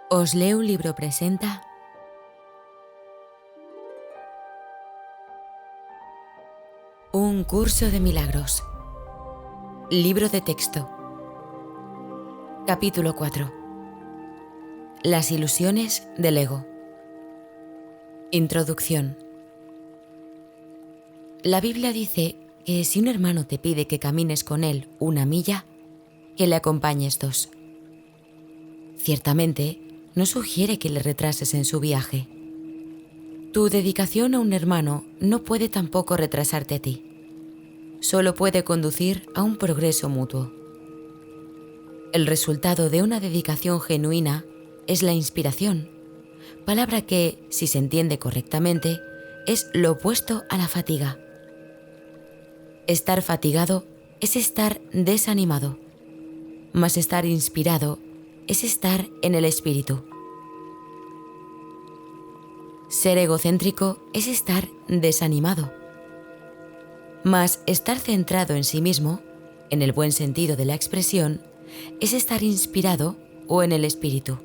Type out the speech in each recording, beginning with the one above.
Os leo un libro presenta Un curso de milagros. Libro de texto. Capítulo 4. Las ilusiones del ego. Introducción. La Biblia dice que si un hermano te pide que camines con él 1 milla, que le acompañes 2. Ciertamente, no sugiere que le retrases en su viaje. Tu dedicación a un hermano no puede tampoco retrasarte a ti. Solo puede conducir a un progreso mutuo. El resultado de una dedicación genuina es la inspiración, palabra que, si se entiende correctamente, es lo opuesto a la fatiga. Estar fatigado es estar desanimado, mas estar inspirado es estar en el espíritu. Ser egocéntrico es estar desanimado, mas estar centrado en sí mismo, en el buen sentido de la expresión, es estar inspirado o en el espíritu.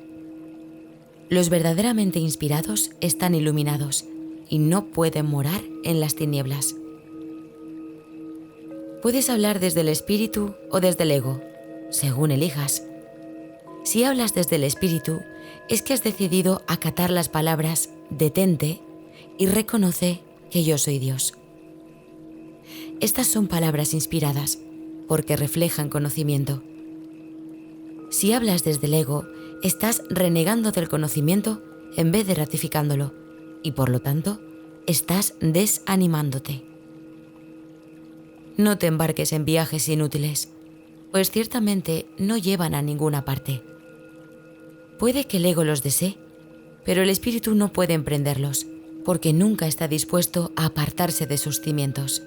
Los verdaderamente inspirados están iluminados y no pueden morar en las tinieblas. Puedes hablar desde el espíritu o desde el ego, según elijas. Si hablas desde el espíritu, es que has decidido acatar las palabras «detente» y «reconoce que yo soy Dios». Estas son palabras inspiradas, porque reflejan conocimiento. Si hablas desde el ego, estás renegando del conocimiento en vez de ratificándolo, y por lo tanto, estás desanimándote. No te embarques en viajes inútiles, pues ciertamente no llevan a ninguna parte. Puede que el ego los desee, pero el espíritu no puede emprenderlos, porque nunca está dispuesto a apartarse de sus cimientos.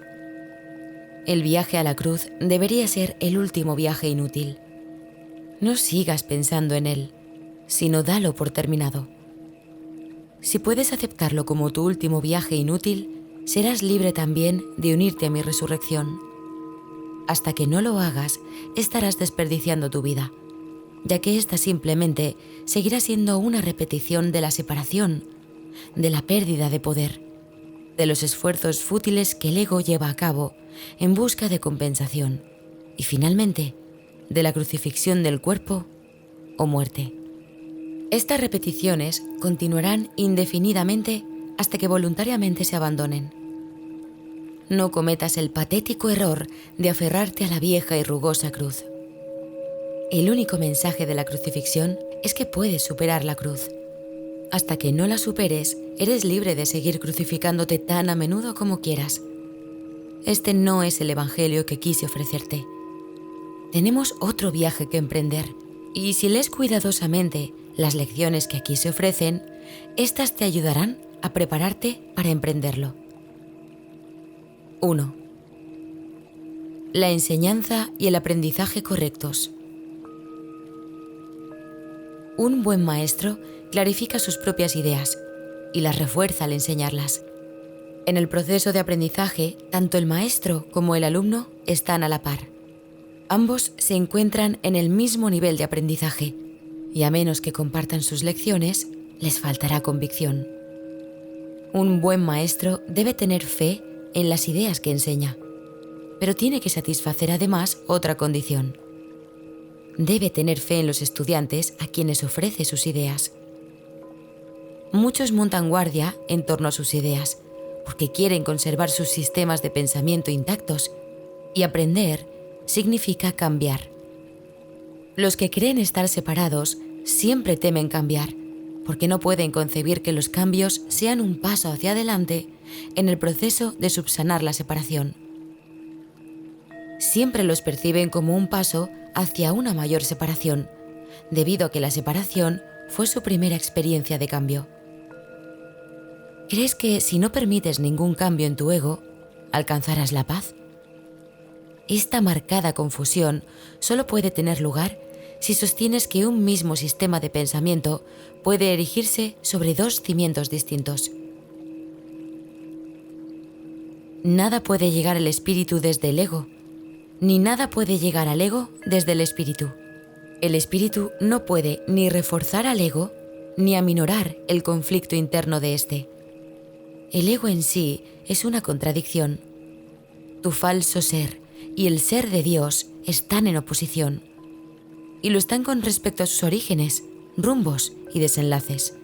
El viaje a la cruz debería ser el último viaje inútil. No sigas pensando en él, sino dalo por terminado. Si puedes aceptarlo como tu último viaje inútil, serás libre también de unirte a mi resurrección. Hasta que no lo hagas, estarás desperdiciando tu vida, ya que ésta simplemente seguirá siendo una repetición de la separación, de la pérdida de poder, de los esfuerzos fútiles que el ego lleva a cabo en busca de compensación y finalmente de la crucifixión del cuerpo o muerte. Estas repeticiones continuarán indefinidamente hasta que voluntariamente se abandonen. No cometas el patético error de aferrarte a la vieja y rugosa cruz. El único mensaje de la crucifixión es que puedes superar la cruz. Hasta que no la superes, eres libre de seguir crucificándote tan a menudo como quieras. Este no es el evangelio que quise ofrecerte. Tenemos otro viaje que emprender, y si lees cuidadosamente las lecciones que aquí se ofrecen, estas te ayudarán a prepararte para emprenderlo. 1. La enseñanza y el aprendizaje correctos. Un buen maestro clarifica sus propias ideas y las refuerza al enseñarlas. En el proceso de aprendizaje, tanto el maestro como el alumno están a la par. Ambos se encuentran en el mismo nivel de aprendizaje, y a menos que compartan sus lecciones, les faltará convicción. Un buen maestro debe tener fe en las ideas que enseña, pero tiene que satisfacer además otra condición. Debe tener fe en los estudiantes a quienes ofrece sus ideas. Muchos montan guardia en torno a sus ideas, porque quieren conservar sus sistemas de pensamiento intactos, y aprender significa cambiar. Los que creen estar separados siempre temen cambiar, porque no pueden concebir que los cambios sean un paso hacia adelante en el proceso de subsanar la separación. Siempre los perciben como un paso hacia una mayor separación, debido a que la separación fue su primera experiencia de cambio. ¿Crees que si no permites ningún cambio en tu ego, alcanzarás la paz? Esta marcada confusión solo puede tener lugar si sostienes que un mismo sistema de pensamiento puede erigirse sobre 2 cimientos distintos. Nada puede llegar al espíritu desde el ego, ni nada puede llegar al ego desde el espíritu. El espíritu no puede ni reforzar al ego ni aminorar el conflicto interno de éste. El ego en sí es una contradicción. Tu falso ser y el ser de Dios están en oposición, y lo están con respecto a sus orígenes, rumbos y desenlaces.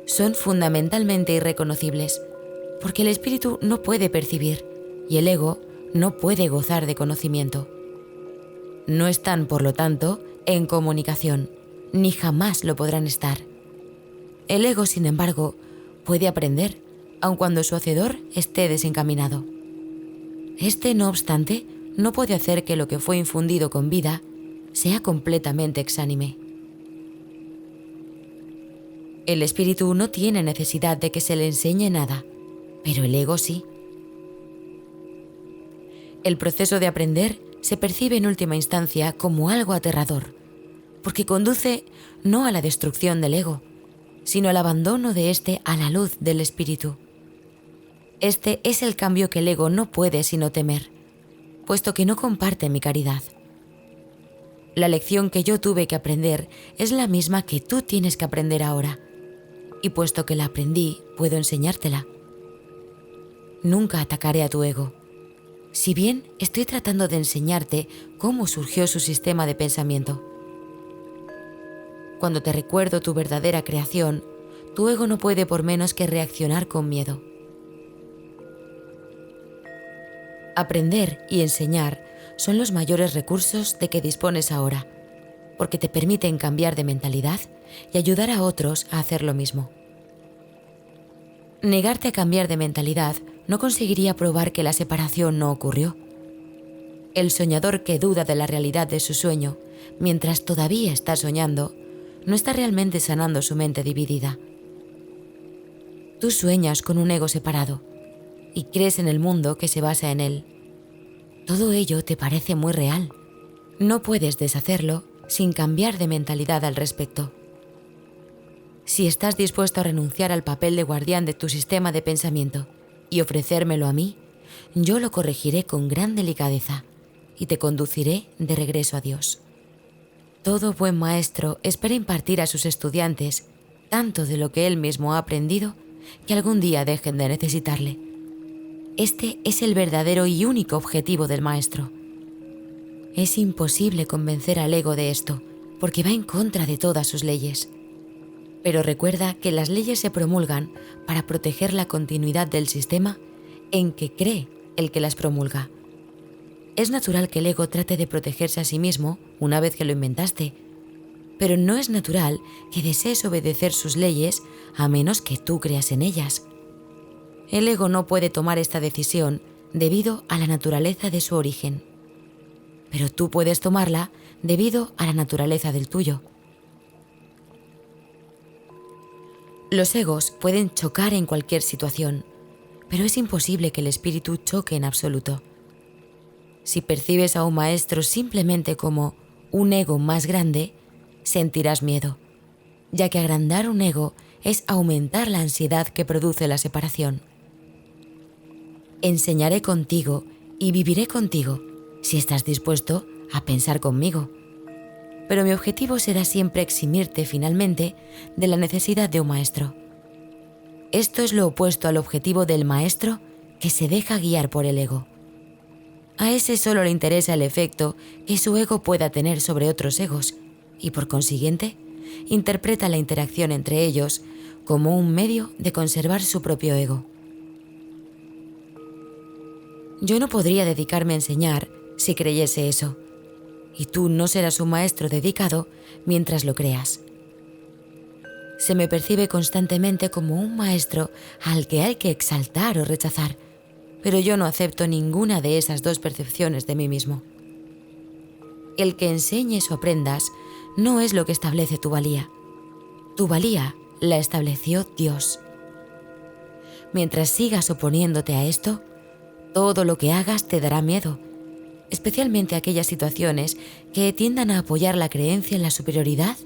Son fundamentalmente irreconocibles, porque el espíritu no puede percibir y el ego no puede gozar de conocimiento. No están, por lo tanto, en comunicación, ni jamás lo podrán estar. El ego, sin embargo, puede aprender, aun cuando su hacedor esté desencaminado. Este, no obstante, no puede hacer que lo que fue infundido con vida sea completamente exánime. El espíritu no tiene necesidad de que se le enseñe nada, pero el ego sí. El proceso de aprender se percibe en última instancia como algo aterrador, porque conduce no a la destrucción del ego, sino al abandono de éste a la luz del espíritu. Este es el cambio que el ego no puede sino temer, puesto que no comparte mi caridad. La lección que yo tuve que aprender es la misma que tú tienes que aprender ahora, y puesto que la aprendí, puedo enseñártela. Nunca atacaré a tu ego, si bien estoy tratando de enseñarte cómo surgió su sistema de pensamiento. Cuando te recuerdo tu verdadera creación, tu ego no puede por menos que reaccionar con miedo. Aprender y enseñar son los mayores recursos de que dispones ahora, porque te permiten cambiar de mentalidad y ayudar a otros a hacer lo mismo. Negarte a cambiar de mentalidad no conseguiría probar que la separación no ocurrió. El soñador que duda de la realidad de su sueño, mientras todavía está soñando, no está realmente sanando su mente dividida. Tú sueñas con un ego separado y crees en el mundo que se basa en él. Todo ello te parece muy real. No puedes deshacerlo sin cambiar de mentalidad al respecto. Si estás dispuesto a renunciar al papel de guardián de tu sistema de pensamiento y ofrecérmelo a mí, yo lo corregiré con gran delicadeza y te conduciré de regreso a Dios. Todo buen maestro espera impartir a sus estudiantes tanto de lo que él mismo ha aprendido que algún día dejen de necesitarle. Este es el verdadero y único objetivo del maestro. Es imposible convencer al ego de esto, porque va en contra de todas sus leyes. Pero recuerda que las leyes se promulgan para proteger la continuidad del sistema en que cree el que las promulga. Es natural que el ego trate de protegerse a sí mismo una vez que lo inventaste, pero no es natural que desees obedecer sus leyes a menos que tú creas en ellas. El ego no puede tomar esta decisión debido a la naturaleza de su origen, pero tú puedes tomarla debido a la naturaleza del tuyo. Los egos pueden chocar en cualquier situación, pero es imposible que el espíritu choque en absoluto. Si percibes a un maestro simplemente como un ego más grande, sentirás miedo, ya que agrandar un ego es aumentar la ansiedad que produce la separación. Enseñaré contigo y viviré contigo si estás dispuesto a pensar conmigo, pero mi objetivo será siempre eximirte finalmente de la necesidad de un maestro. Esto es lo opuesto al objetivo del maestro que se deja guiar por el ego. A ese solo le interesa el efecto que su ego pueda tener sobre otros egos y, por consiguiente, interpreta la interacción entre ellos como un medio de conservar su propio ego. Yo no podría dedicarme a enseñar si creyese eso, y tú no serás un maestro dedicado mientras lo creas. Se me percibe constantemente como un maestro al que hay que exaltar o rechazar, pero yo no acepto ninguna de esas dos percepciones de mí mismo. El que enseñes o aprendas no es lo que establece tu valía. Tu valía la estableció Dios. Mientras sigas oponiéndote a esto, todo lo que hagas te dará miedo, especialmente aquellas situaciones que tiendan a apoyar la creencia en la superioridad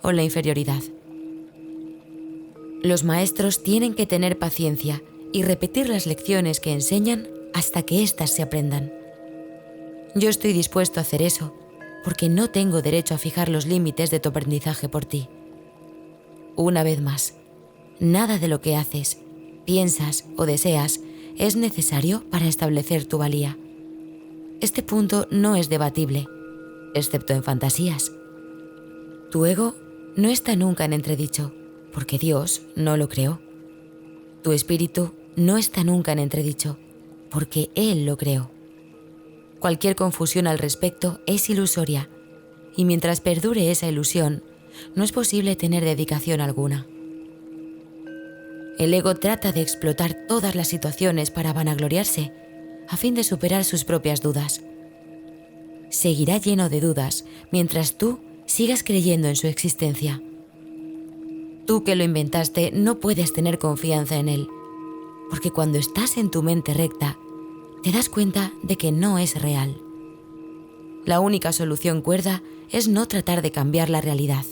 o la inferioridad. Los maestros tienen que tener paciencia y repetir las lecciones que enseñan hasta que éstas se aprendan. Yo estoy dispuesto a hacer eso, porque no tengo derecho a fijar los límites de tu aprendizaje por ti. una vez más, nada de lo que haces, piensas o deseas es necesario para establecer tu valía. Este punto no es debatible, excepto en fantasías. Tu ego no está nunca en entredicho, porque Dios no lo creó. Tu espíritu no está nunca en entredicho, porque Él lo creó. Cualquier confusión al respecto es ilusoria, y mientras perdure esa ilusión, no es posible tener dedicación alguna. El ego trata de explotar todas las situaciones para vanagloriarse, a fin de superar sus propias dudas. Seguirá lleno de dudas mientras tú sigas creyendo en su existencia. Tú que lo inventaste no puedes tener confianza en él, porque cuando estás en tu mente recta, te das cuenta de que no es real. La única solución cuerda es no tratar de cambiar la realidad,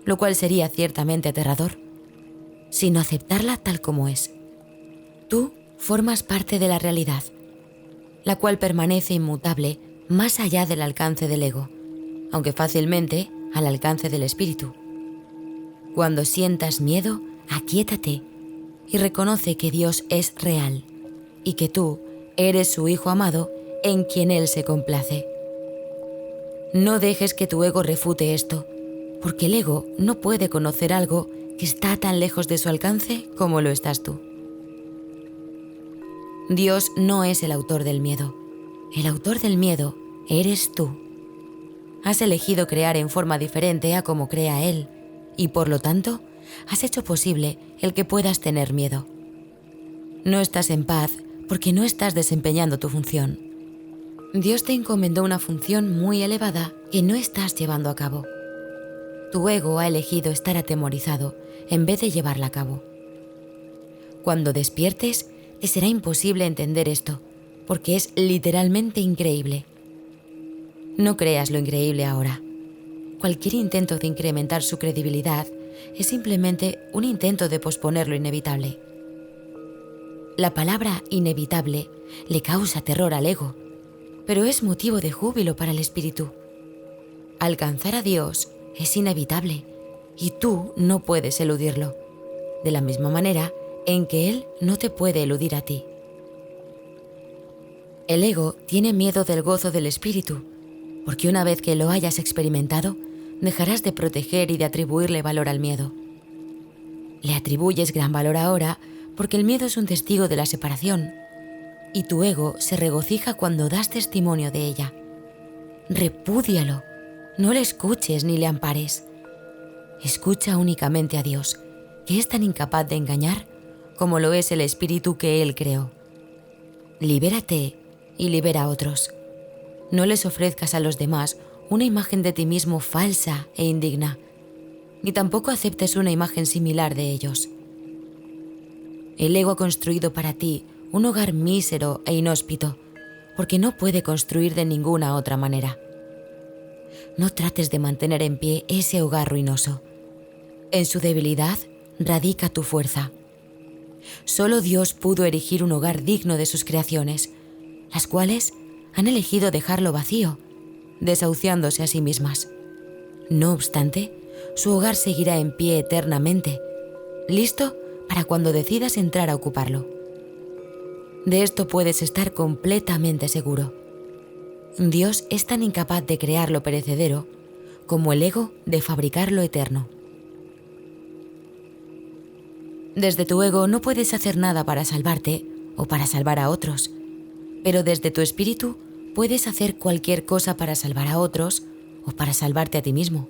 lo cual sería ciertamente aterrador, sino aceptarla tal como es. Tú formas parte de la realidad, la cual permanece inmutable más allá del alcance del ego, aunque fácilmente al alcance del espíritu. Cuando sientas miedo, aquíétate y reconoce que Dios es real y que tú eres su Hijo amado en quien Él se complace. No dejes que tu ego refute esto, porque el ego no puede conocer algo que está tan lejos de su alcance como lo estás tú. Dios no es el autor del miedo. El autor del miedo eres tú. Has elegido crear en forma diferente a como crea Él, y por lo tanto, has hecho posible el que puedas tener miedo. No estás en paz porque no estás desempeñando tu función. Dios te encomendó una función muy elevada que no estás llevando a cabo. Tu ego ha elegido estar atemorizado en vez de llevarla a cabo. Cuando despiertes, te será imposible entender esto, porque es literalmente increíble. No creas lo increíble ahora. Cualquier intento de incrementar su credibilidad es simplemente un intento de posponer lo inevitable. La palabra inevitable le causa terror al ego, pero es motivo de júbilo para el espíritu. Alcanzar a Dios es inevitable y tú no puedes eludirlo, de la misma manera en que Él no te puede eludir a ti. El ego tiene miedo del gozo del espíritu, porque una vez que lo hayas experimentado, dejarás de proteger y de atribuirle valor al miedo. Le atribuyes gran valor ahora porque el miedo es un testigo de la separación, y tu ego se regocija cuando das testimonio de ella. Repúdialo, no le escuches ni le ampares. Escucha únicamente a Dios, que es tan incapaz de engañar como lo es el espíritu que Él creó. Libérate y libera a otros. No les ofrezcas a los demás una imagen de ti mismo falsa e indigna, ni tampoco aceptes una imagen similar de ellos. El ego ha construido para ti un hogar mísero e inhóspito, porque no puede construir de ninguna otra manera. No trates de mantener en pie ese hogar ruinoso. En su debilidad radica tu fuerza. Solo Dios pudo erigir un hogar digno de sus creaciones, las cuales han elegido dejarlo vacío, desahuciándose a sí mismas. No obstante, su hogar seguirá en pie eternamente, listo para cuando decidas entrar a ocuparlo. De esto puedes estar completamente seguro. Dios es tan incapaz de crear lo perecedero como el ego de fabricar lo eterno. Desde tu ego no puedes hacer nada para salvarte o para salvar a otros, pero desde tu espíritu puedes hacer cualquier cosa para salvar a otros o para salvarte a ti mismo.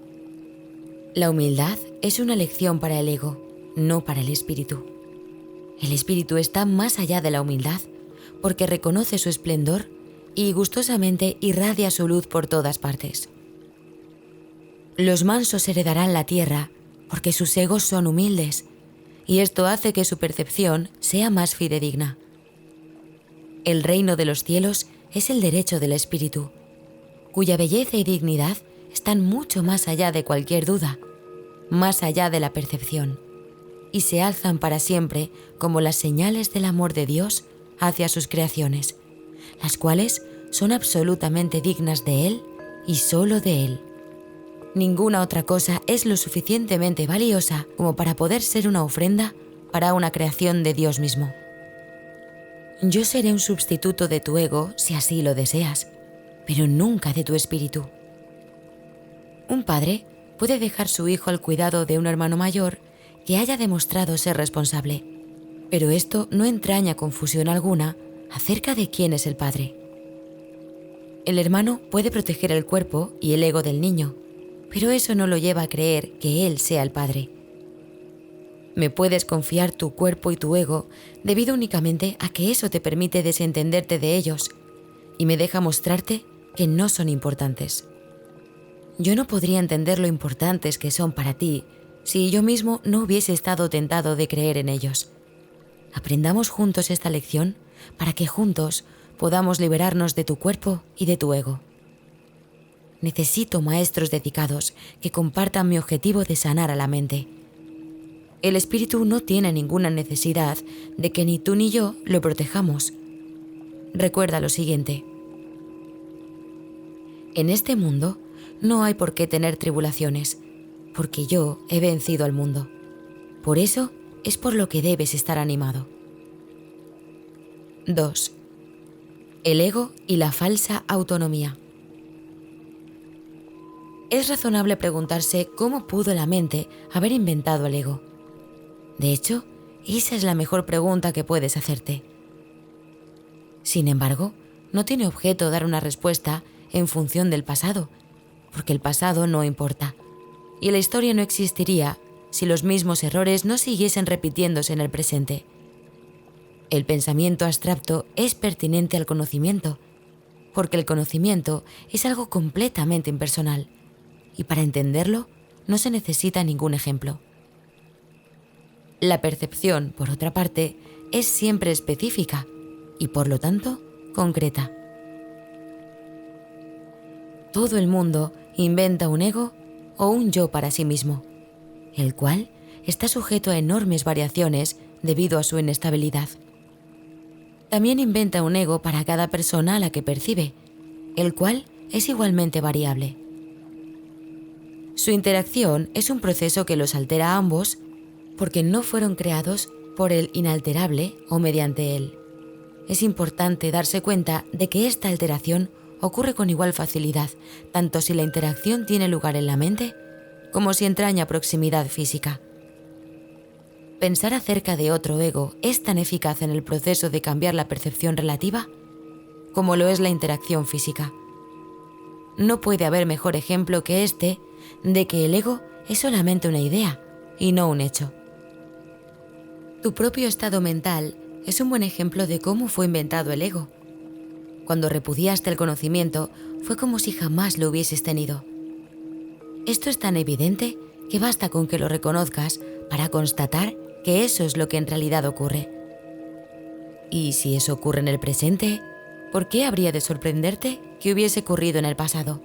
La humildad es una lección para el ego, no para el espíritu. El espíritu está más allá de la humildad porque reconoce su esplendor y gustosamente irradia su luz por todas partes. Los mansos heredarán la tierra porque sus egos son humildes, y esto hace que su percepción sea más fidedigna. El reino de los cielos es el derecho del espíritu, cuya belleza y dignidad están mucho más allá de cualquier duda, más allá de la percepción, y se alzan para siempre como las señales del amor de Dios hacia sus creaciones, las cuales son absolutamente dignas de Él y solo de Él. Ninguna otra cosa es lo suficientemente valiosa como para poder ser una ofrenda para una creación de Dios mismo. Yo seré un sustituto de tu ego si así lo deseas, pero nunca de tu espíritu. Un padre puede dejar su hijo al cuidado de un hermano mayor que haya demostrado ser responsable, pero esto no entraña confusión alguna acerca de quién es el padre. El hermano puede proteger el cuerpo y el ego del niño, pero eso no lo lleva a creer que él sea el padre. Me puedes confiar tu cuerpo y tu ego debido únicamente a que eso te permite desentenderte de ellos y me deja mostrarte que no son importantes. Yo no podría entender lo importantes que son para ti si yo mismo no hubiese estado tentado de creer en ellos. Aprendamos juntos esta lección para que juntos podamos liberarnos de tu cuerpo y de tu ego. Necesito maestros dedicados que compartan mi objetivo de sanar a la mente. El espíritu no tiene ninguna necesidad de que ni tú ni yo lo protejamos. Recuerda lo siguiente. En este mundo no hay por qué tener tribulaciones, porque yo he vencido al mundo. Por eso es por lo que debes estar animado. 2. El ego y la falsa autonomía. Es razonable preguntarse cómo pudo la mente haber inventado el ego. De hecho, esa es la mejor pregunta que puedes hacerte. Sin embargo, no tiene objeto dar una respuesta en función del pasado, porque el pasado no importa, y la historia no existiría si los mismos errores no siguiesen repitiéndose en el presente. El pensamiento abstracto es pertinente al conocimiento, porque el conocimiento es algo completamente impersonal, y para entenderlo no se necesita ningún ejemplo. La percepción, por otra parte, es siempre específica y, por lo tanto, concreta. Todo el mundo inventa un ego o un yo para sí mismo, el cual está sujeto a enormes variaciones debido a su inestabilidad. También inventa un ego para cada persona a la que percibe, el cual es igualmente variable. Su interacción es un proceso que los altera a ambos porque no fueron creados por el inalterable o mediante él. Es importante darse cuenta de que esta alteración ocurre con igual facilidad, tanto si la interacción tiene lugar en la mente como si entraña proximidad física. Pensar acerca de otro ego es tan eficaz en el proceso de cambiar la percepción relativa como lo es la interacción física. No puede haber mejor ejemplo que este de que el ego es solamente una idea y no un hecho. Tu propio estado mental es un buen ejemplo de cómo fue inventado el ego. Cuando repudiaste el conocimiento, fue como si jamás lo hubieses tenido. Esto es tan evidente que basta con que lo reconozcas para constatar que eso es lo que en realidad ocurre. Y si eso ocurre en el presente, ¿por qué habría de sorprenderte que hubiese ocurrido en el pasado?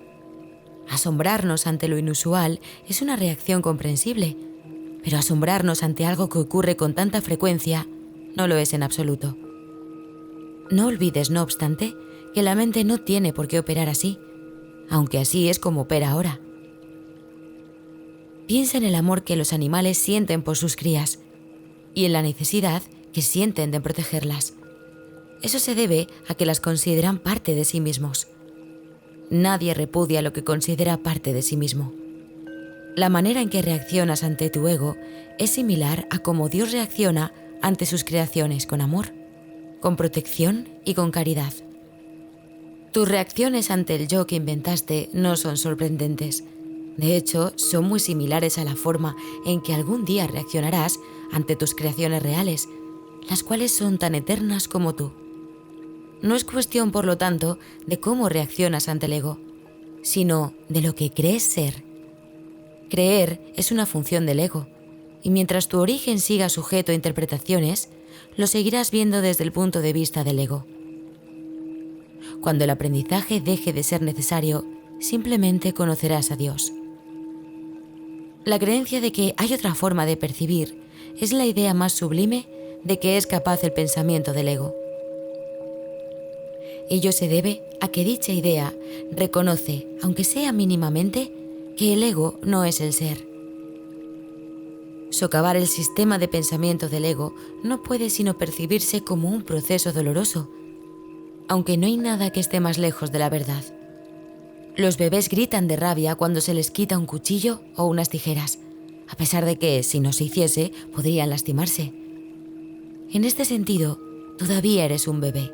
Asombrarnos ante lo inusual es una reacción comprensible, pero asombrarnos ante algo que ocurre con tanta frecuencia no lo es en absoluto. No olvides, no obstante, que la mente no tiene por qué operar así, aunque así es como opera ahora. Piensa en el amor que los animales sienten por sus crías y en la necesidad que sienten de protegerlas. Eso se debe a que las consideran parte de sí mismos. Nadie repudia lo que considera parte de sí mismo. La manera en que reaccionas ante tu ego es similar a cómo Dios reacciona ante sus creaciones con amor, con protección y con caridad. Tus reacciones ante el yo que inventaste no son sorprendentes. De hecho, son muy similares a la forma en que algún día reaccionarás ante tus creaciones reales, las cuales son tan eternas como tú. No es cuestión, por lo tanto, de cómo reaccionas ante el ego, sino de lo que crees ser. Creer es una función del ego, y mientras tu origen siga sujeto a interpretaciones, lo seguirás viendo desde el punto de vista del ego. Cuando el aprendizaje deje de ser necesario, simplemente conocerás a Dios. La creencia de que hay otra forma de percibir es la idea más sublime de que es capaz el pensamiento del ego. Ello se debe a que dicha idea reconoce, aunque sea mínimamente, que el ego no es el ser. Socavar el sistema de pensamiento del ego no puede sino percibirse como un proceso doloroso, aunque no hay nada que esté más lejos de la verdad. Los bebés gritan de rabia cuando se les quita un cuchillo o unas tijeras, a pesar de que, si no se hiciese, podrían lastimarse. En este sentido, todavía eres un bebé.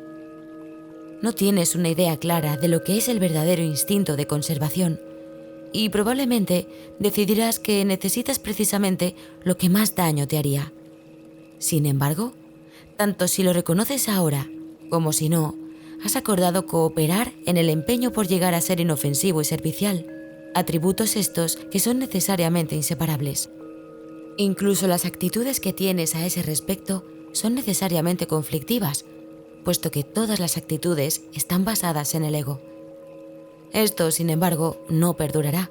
No tienes una idea clara de lo que es el verdadero instinto de conservación y probablemente decidirás que necesitas precisamente lo que más daño te haría. Sin embargo, tanto si lo reconoces ahora como si no, has acordado cooperar en el empeño por llegar a ser inofensivo y servicial, atributos estos que son necesariamente inseparables. Incluso las actitudes que tienes a ese respecto son necesariamente conflictivas, puesto que todas las actitudes están basadas en el ego. Esto, sin embargo, no perdurará.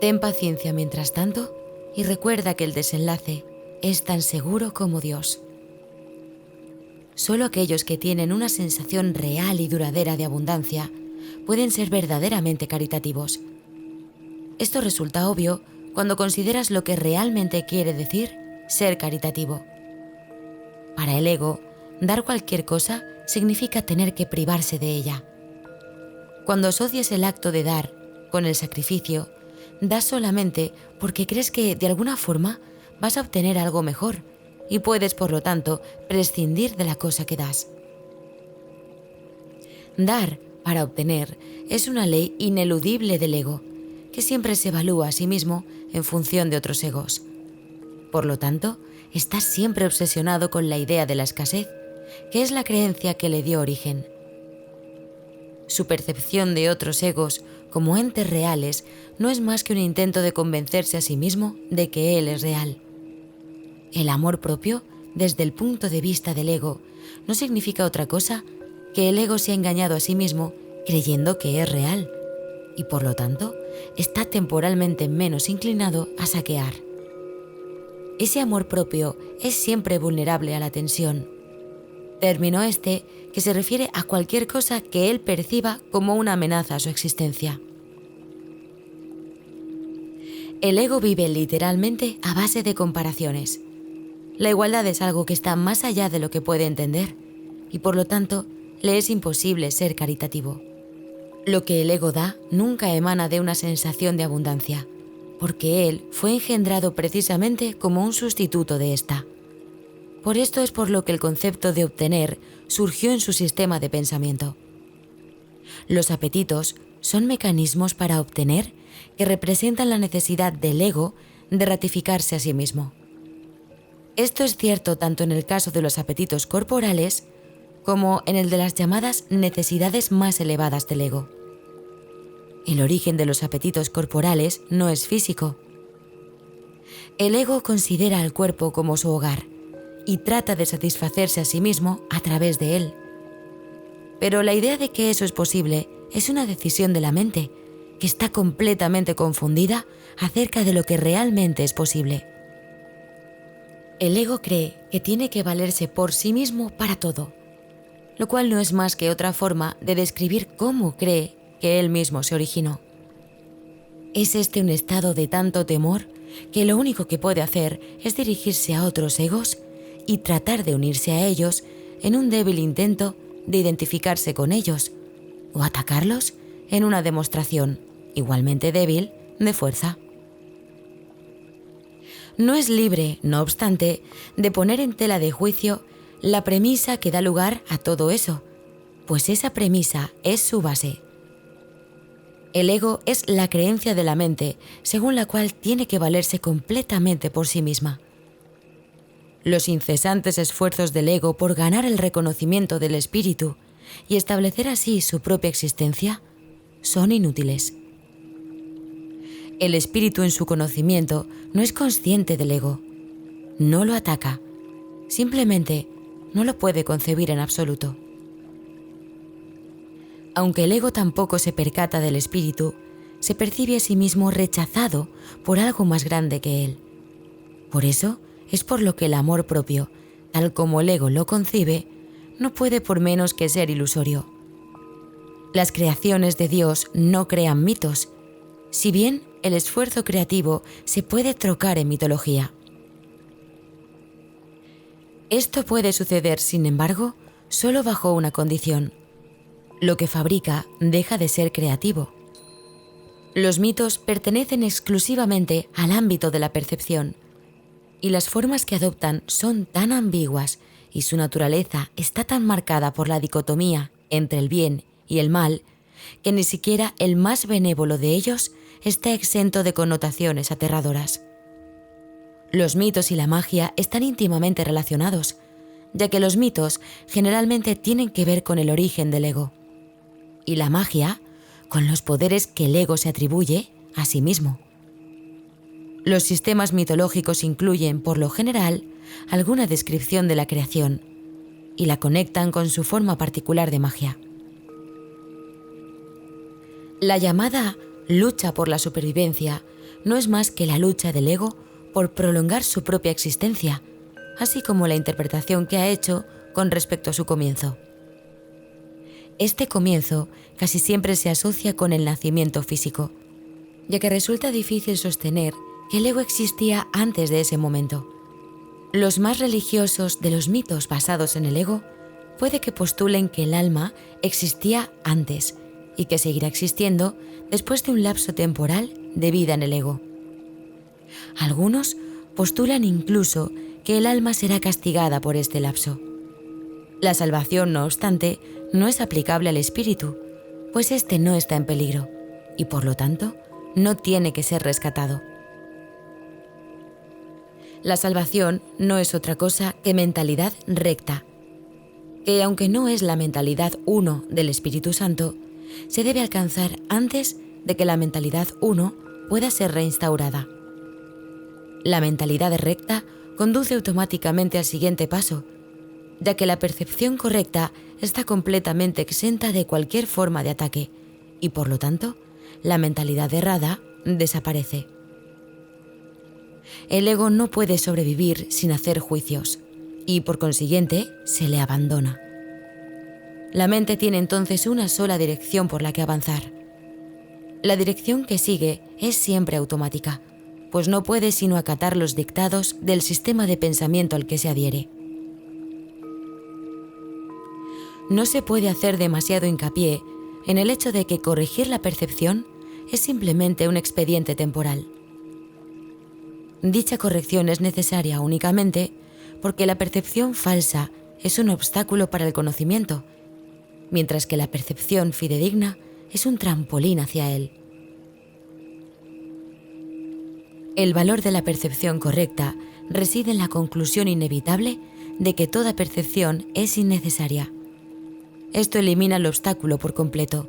Ten paciencia mientras tanto y recuerda que el desenlace es tan seguro como Dios. Solo aquellos que tienen una sensación real y duradera de abundancia pueden ser verdaderamente caritativos. Esto resulta obvio cuando consideras lo que realmente quiere decir ser caritativo. Para el ego, dar cualquier cosa significa tener que privarse de ella. Cuando asocias el acto de dar con el sacrificio, das solamente porque crees que, de alguna forma, vas a obtener algo mejor y puedes, por lo tanto, prescindir de la cosa que das. Dar para obtener es una ley ineludible del ego, que siempre se evalúa a sí mismo en función de otros egos. Por lo tanto, estás siempre obsesionado con la idea de la escasez, que es la creencia que le dio origen. Su percepción de otros egos como entes reales no es más que un intento de convencerse a sí mismo de que él es real. El amor propio, desde el punto de vista del ego, no significa otra cosa que el ego se ha engañado a sí mismo creyendo que es real y, por lo tanto, está temporalmente menos inclinado a saquear. Ese amor propio es siempre vulnerable a la tensión. Término este que se refiere a cualquier cosa que él perciba como una amenaza a su existencia. El ego vive literalmente a base de comparaciones. La igualdad es algo que está más allá de lo que puede entender y, por lo tanto, le es imposible ser caritativo. Lo que el ego da nunca emana de una sensación de abundancia, porque él fue engendrado precisamente como un sustituto de esta. Por esto es por lo que el concepto de obtener surgió en su sistema de pensamiento. Los apetitos son mecanismos para obtener que representan la necesidad del ego de ratificarse a sí mismo. Esto es cierto tanto en el caso de los apetitos corporales como en el de las llamadas necesidades más elevadas del ego. El origen de los apetitos corporales no es físico. El ego considera al cuerpo como su hogar y trata de satisfacerse a sí mismo a través de él. Pero la idea de que eso es posible es una decisión de la mente, que está completamente confundida acerca de lo que realmente es posible. El ego cree que tiene que valerse por sí mismo para todo, lo cual no es más que otra forma de describir cómo cree que él mismo se originó. Es este un estado de tanto temor que lo único que puede hacer es dirigirse a otros egos y tratar de unirse a ellos en un débil intento de identificarse con ellos o atacarlos en una demostración, igualmente débil, de fuerza. No es libre, no obstante, de poner en tela de juicio la premisa que da lugar a todo eso, pues esa premisa es su base. El ego es la creencia de la mente según la cual tiene que valerse completamente por sí misma. Los incesantes esfuerzos del ego por ganar el reconocimiento del espíritu y establecer así su propia existencia son inútiles. El espíritu en su conocimiento no es consciente del ego, no lo ataca, simplemente no lo puede concebir en absoluto. Aunque el ego tampoco se percata del espíritu, se percibe a sí mismo rechazado por algo más grande que él. Por eso es por lo que el amor propio, tal como el ego lo concibe, no puede por menos que ser ilusorio. Las creaciones de Dios no crean mitos, si bien el esfuerzo creativo se puede trocar en mitología. Esto puede suceder, sin embargo, solo bajo una condición: lo que fabrica deja de ser creativo. Los mitos pertenecen exclusivamente al ámbito de la percepción, y las formas que adoptan son tan ambiguas y su naturaleza está tan marcada por la dicotomía entre el bien y el mal, que ni siquiera el más benévolo de ellos está exento de connotaciones aterradoras. Los mitos y la magia están íntimamente relacionados, ya que los mitos generalmente tienen que ver con el origen del ego, y la magia con los poderes que el ego se atribuye a sí mismo. Los sistemas mitológicos incluyen, por lo general, alguna descripción de la creación y la conectan con su forma particular de magia. La llamada lucha por la supervivencia no es más que la lucha del ego por prolongar su propia existencia, así como la interpretación que ha hecho con respecto a su comienzo. Este comienzo casi siempre se asocia con el nacimiento físico, ya que resulta difícil sostener que el ego existía antes de ese momento. Los más religiosos de los mitos basados en el ego puede que postulen que el alma existía antes y que seguirá existiendo después de un lapso temporal de vida en el ego. Algunos postulan incluso que el alma será castigada por este lapso. La salvación, no obstante, no es aplicable al espíritu, pues éste no está en peligro y, por lo tanto, no tiene que ser rescatado. La salvación no es otra cosa que mentalidad recta, que aunque no es la mentalidad uno del Espíritu Santo, se debe alcanzar antes de que la mentalidad uno pueda ser reinstaurada. La mentalidad recta conduce automáticamente al siguiente paso, ya que la percepción correcta está completamente exenta de cualquier forma de ataque y, por lo tanto, la mentalidad errada desaparece. El ego no puede sobrevivir sin hacer juicios y, por consiguiente, se le abandona. La mente tiene entonces una sola dirección por la que avanzar. La dirección que sigue es siempre automática, pues no puede sino acatar los dictados del sistema de pensamiento al que se adhiere. No se puede hacer demasiado hincapié en el hecho de que corregir la percepción es simplemente un expediente temporal. Dicha corrección es necesaria únicamente porque la percepción falsa es un obstáculo para el conocimiento, mientras que la percepción fidedigna es un trampolín hacia él. El valor de la percepción correcta reside en la conclusión inevitable de que toda percepción es innecesaria. Esto elimina el obstáculo por completo.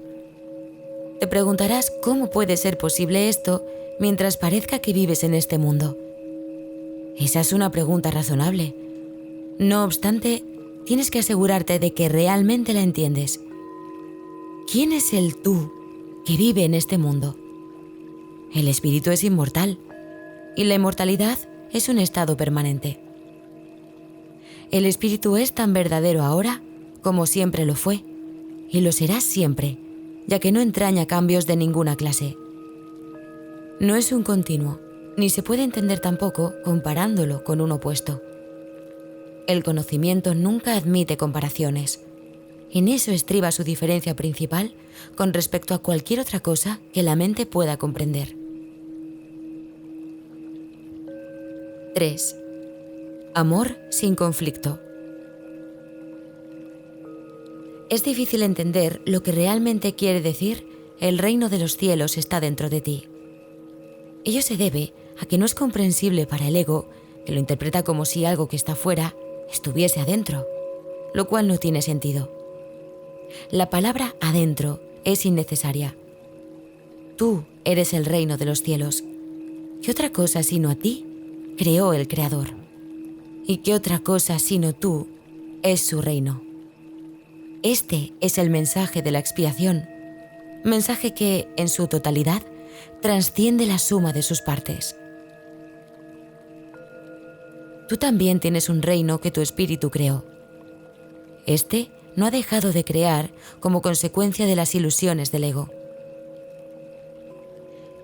Te preguntarás cómo puede ser posible esto mientras parezca que vives en este mundo. Esa es una pregunta razonable. No obstante, tienes que asegurarte de que realmente la entiendes. ¿Quién es el tú que vive en este mundo? El espíritu es inmortal y la inmortalidad es un estado permanente. El espíritu es tan verdadero ahora como siempre lo fue, y lo será siempre, ya que no entraña cambios de ninguna clase. No es un continuo, ni se puede entender tampoco comparándolo con un opuesto. El conocimiento nunca admite comparaciones. En eso estriba su diferencia principal con respecto a cualquier otra cosa que la mente pueda comprender. 3. Amor sin conflicto. Es difícil entender lo que realmente quiere decir el reino de los cielos está dentro de ti. Ello se debe a que no es comprensible para el ego, que lo interpreta como si algo que está fuera estuviese adentro, lo cual no tiene sentido. La palabra adentro es innecesaria. Tú eres el reino de los cielos. ¿Qué otra cosa sino a ti creó el Creador? ¿Y qué otra cosa sino tú es su reino? Este es el mensaje de la expiación, mensaje que, en su totalidad, trasciende la suma de sus partes. Tú también tienes un reino que tu espíritu creó. Este no ha dejado de crear como consecuencia de las ilusiones del ego.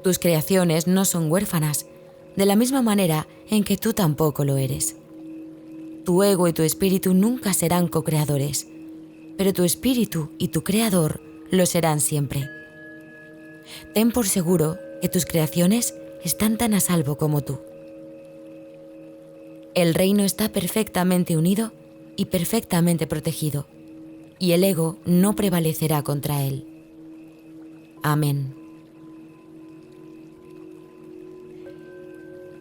Tus creaciones no son huérfanas, de la misma manera en que tú tampoco lo eres. Tu ego y tu espíritu nunca serán co-creadores, pero tu espíritu y tu creador lo serán siempre. Ten por seguro que tus creaciones están tan a salvo como tú. El reino está perfectamente unido y perfectamente protegido, y el ego no prevalecerá contra él. Amén.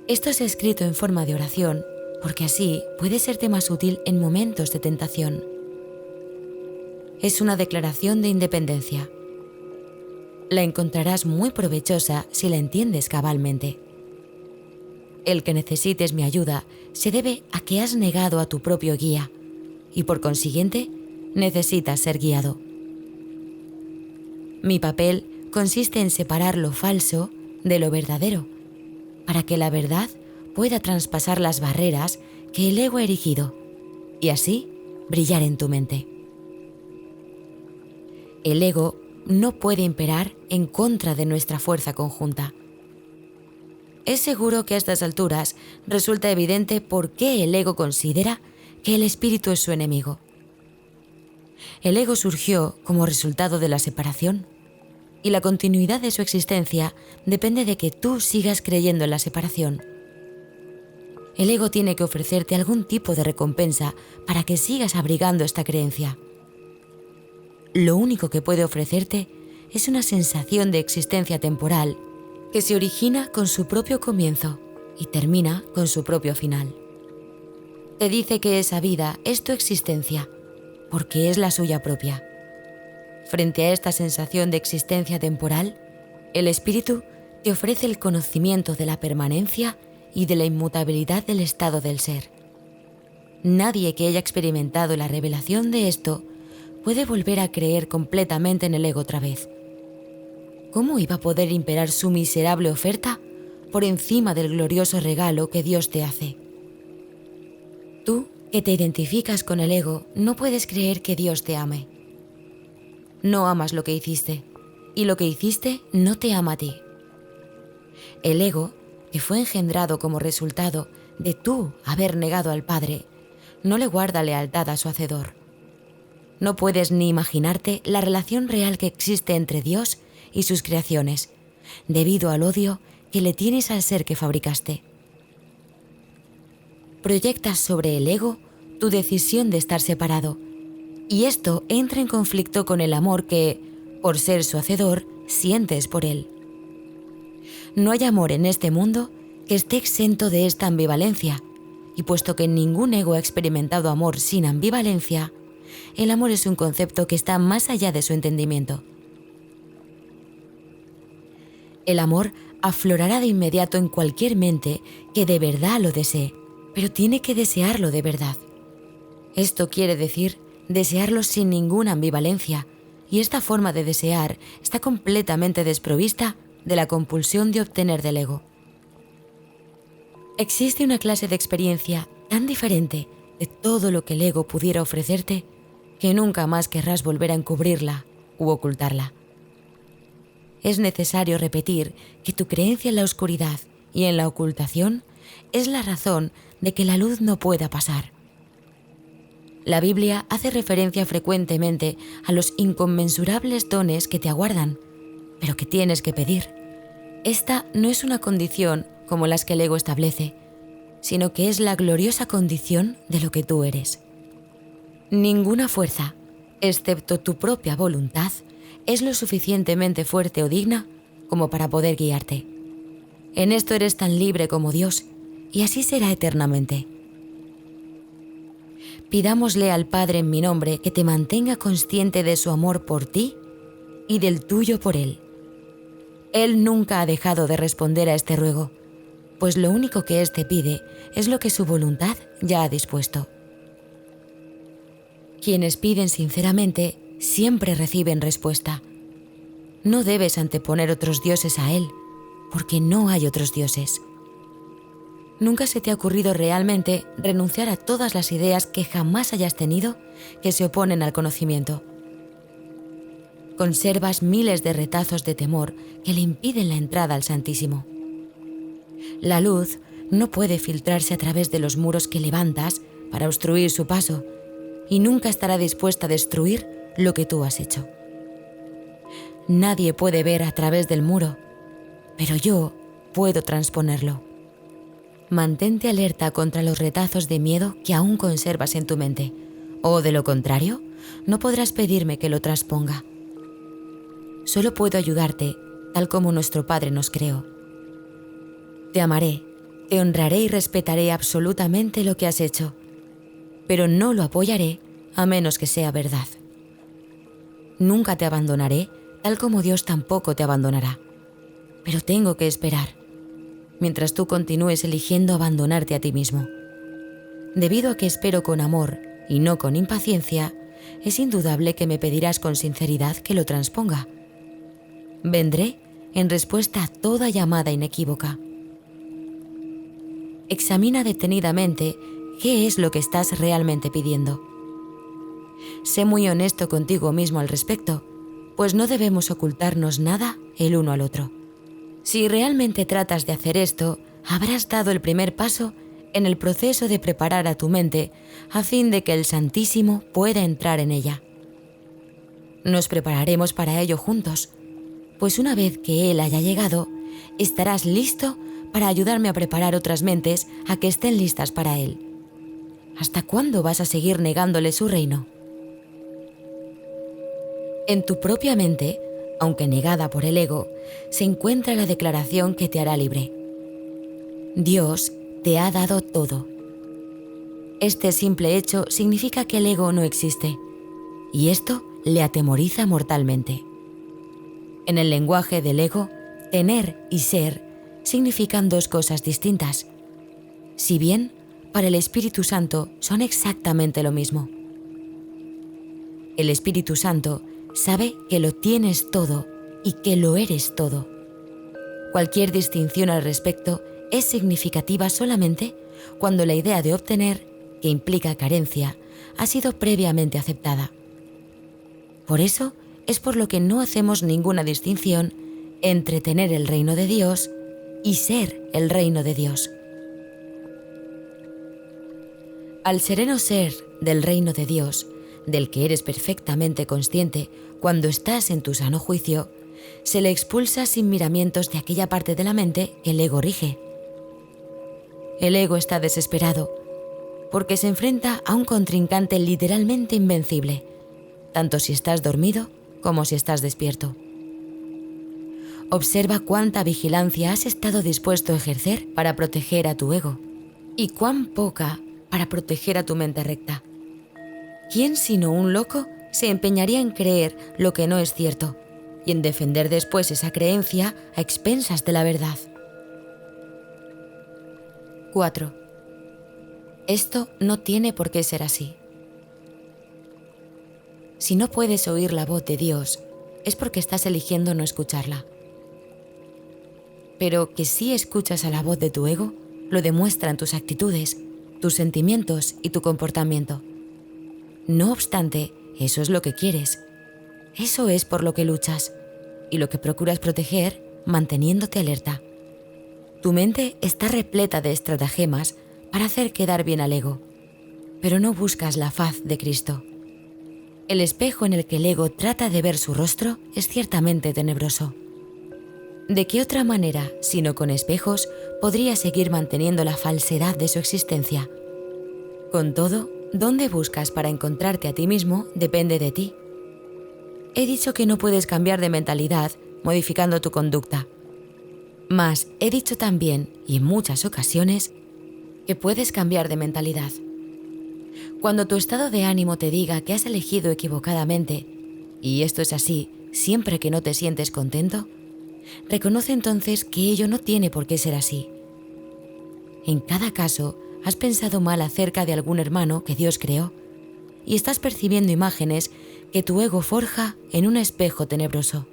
Esto es escrito en forma de oración porque así puede serte más útil en momentos de tentación. Es una declaración de independencia. La encontrarás muy provechosa si la entiendes cabalmente. El que necesites mi ayuda se debe a que has negado a tu propio guía y por consiguiente necesitas ser guiado. Mi papel consiste en separar lo falso de lo verdadero, para que la verdad pueda traspasar las barreras que el ego ha erigido y así brillar en tu mente. El ego no puede imperar en contra de nuestra fuerza conjunta. Es seguro que a estas alturas resulta evidente por qué el ego considera que el espíritu es su enemigo. El ego surgió como resultado de la separación, y la continuidad de su existencia depende de que tú sigas creyendo en la separación. El ego tiene que ofrecerte algún tipo de recompensa para que sigas abrigando esta creencia. Lo único que puede ofrecerte es una sensación de existencia temporal que se origina con su propio comienzo y termina con su propio final. Te dice que esa vida es tu existencia, porque es la suya propia. Frente a esta sensación de existencia temporal, el espíritu te ofrece el conocimiento de la permanencia y de la inmutabilidad del estado del ser. Nadie que haya experimentado la revelación de esto puede volver a creer completamente en el ego otra vez. ¿Cómo iba a poder imperar su miserable oferta por encima del glorioso regalo que Dios te hace? Tú, que te identificas con el ego, no puedes creer que Dios te ame. No amas lo que hiciste, y lo que hiciste no te ama a ti. El ego, que fue engendrado como resultado de tú haber negado al Padre, no le guarda lealtad a su Hacedor. No puedes ni imaginarte la relación real que existe entre Dios y sus creaciones, debido al odio que le tienes al ser que fabricaste. Proyectas sobre el ego tu decisión de estar separado, y esto entra en conflicto con el amor que, por ser su hacedor, sientes por él. No hay amor en este mundo que esté exento de esta ambivalencia, y puesto que ningún ego ha experimentado amor sin ambivalencia, el amor es un concepto que está más allá de su entendimiento. El amor aflorará de inmediato en cualquier mente que de verdad lo desee, pero tiene que desearlo de verdad. Esto quiere decir desearlo sin ninguna ambivalencia, y esta forma de desear está completamente desprovista de la compulsión de obtener del ego. Existe una clase de experiencia tan diferente de todo lo que el ego pudiera ofrecerte que nunca más querrás volver a encubrirla u ocultarla. Es necesario repetir que tu creencia en la oscuridad y en la ocultación es la razón de que la luz no pueda pasar. La Biblia hace referencia frecuentemente a los inconmensurables dones que te aguardan, pero que tienes que pedir. Esta no es una condición como las que el ego establece, sino que es la gloriosa condición de lo que tú eres. Ninguna fuerza, excepto tu propia voluntad, es lo suficientemente fuerte o digna como para poder guiarte. En esto eres tan libre como Dios, y así será eternamente. Pidámosle al Padre en mi nombre que te mantenga consciente de su amor por ti y del tuyo por Él. Él nunca ha dejado de responder a este ruego, pues lo único que éste pide es lo que su voluntad ya ha dispuesto. Quienes piden sinceramente siempre reciben respuesta. No debes anteponer otros dioses a Él, porque no hay otros dioses. ¿Nunca se te ha ocurrido realmente renunciar a todas las ideas que jamás hayas tenido que se oponen al conocimiento? conservas miles de retazos de temor que le impiden la entrada al Santísimo. La luz no puede filtrarse a través de los muros que levantas para obstruir su paso, y nunca estará dispuesta a destruir lo que tú has hecho. Nadie puede ver a través del muro, pero yo puedo transponerlo. Mantente alerta contra los retazos de miedo que aún conservas en tu mente, o de lo contrario, no podrás pedirme que lo trasponga. Solo puedo ayudarte tal como nuestro Padre nos creó. Te amaré, te honraré y respetaré absolutamente lo que has hecho, pero no lo apoyaré a menos que sea verdad. Nunca te abandonaré, tal como Dios tampoco te abandonará, pero tengo que esperar, mientras tú continúes eligiendo abandonarte a ti mismo. Debido a que espero con amor y no con impaciencia, es indudable que me pedirás con sinceridad que lo transponga. Vendré en respuesta a toda llamada inequívoca. Examina detenidamente qué es lo que estás realmente pidiendo. Sé muy honesto contigo mismo al respecto, pues no debemos ocultarnos nada el uno al otro. Si realmente tratas de hacer esto, habrás dado el primer paso en el proceso de preparar a tu mente a fin de que el Santísimo pueda entrar en ella. Nos prepararemos para ello juntos, pues una vez que Él haya llegado, estarás listo para ayudarme a preparar otras mentes a que estén listas para Él. ¿Hasta cuándo vas a seguir negándole su reino? En tu propia mente, aunque negada por el ego, se encuentra la declaración que te hará libre. Dios te ha dado todo. Este simple hecho significa que el ego no existe, y esto le atemoriza mortalmente. En el lenguaje del ego, tener y ser significan dos cosas distintas, si bien para el Espíritu Santo son exactamente lo mismo. El Espíritu Santo sabe que lo tienes todo y que lo eres todo. Cualquier distinción al respecto es significativa solamente cuando la idea de obtener, que implica carencia, ha sido previamente aceptada. Por eso es por lo que no hacemos ninguna distinción entre tener el reino de Dios y ser el reino de Dios. Al sereno ser del reino de Dios, del que eres perfectamente consciente cuando estás en tu sano juicio, se le expulsa sin miramientos de aquella parte de la mente que el ego rige. El ego está desesperado, porque se enfrenta a un contrincante literalmente invencible, tanto si estás dormido como si estás despierto. Observa cuánta vigilancia has estado dispuesto a ejercer para proteger a tu ego, y cuán poca para proteger a tu mente recta. ¿Quién sino un loco se empeñaría en creer lo que no es cierto y en defender después esa creencia a expensas de la verdad? 4. Esto no tiene por qué ser así. Si no puedes oír la voz de Dios, es porque estás eligiendo no escucharla. Pero que sí escuchas a la voz de tu ego, lo demuestran tus actitudes, tus sentimientos y tu comportamiento. No obstante, eso es lo que quieres. Eso es por lo que luchas y lo que procuras proteger manteniéndote alerta. Tu mente está repleta de estratagemas para hacer quedar bien al ego, pero no buscas la faz de Cristo. El espejo en el que el ego trata de ver su rostro es ciertamente tenebroso. ¿De qué otra manera, sino con espejos, podría seguir manteniendo la falsedad de su existencia? Con todo, ¿dónde buscas para encontrarte a ti mismo depende de ti? He dicho que no puedes cambiar de mentalidad modificando tu conducta. Mas he dicho también, y en muchas ocasiones, que puedes cambiar de mentalidad. Cuando tu estado de ánimo te diga que has elegido equivocadamente, y esto es así siempre que no te sientes contento, reconoce entonces que ello no tiene por qué ser así. En cada caso, has pensado mal acerca de algún hermano que Dios creó, y estás percibiendo imágenes que tu ego forja en un espejo tenebroso.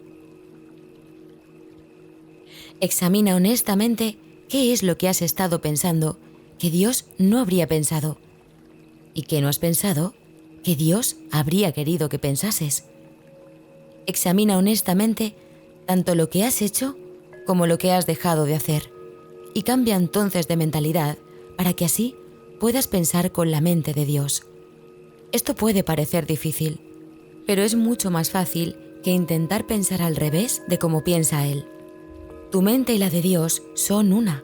Examina honestamente qué es lo que has estado pensando que Dios no habría pensado, y qué no has pensado que Dios habría querido que pensases. Examina honestamente tanto lo que has hecho como lo que has dejado de hacer, y cambia entonces de mentalidad para que así puedas pensar con la mente de Dios. Esto puede parecer difícil, pero es mucho más fácil que intentar pensar al revés de cómo piensa Él. Tu mente y la de Dios son una.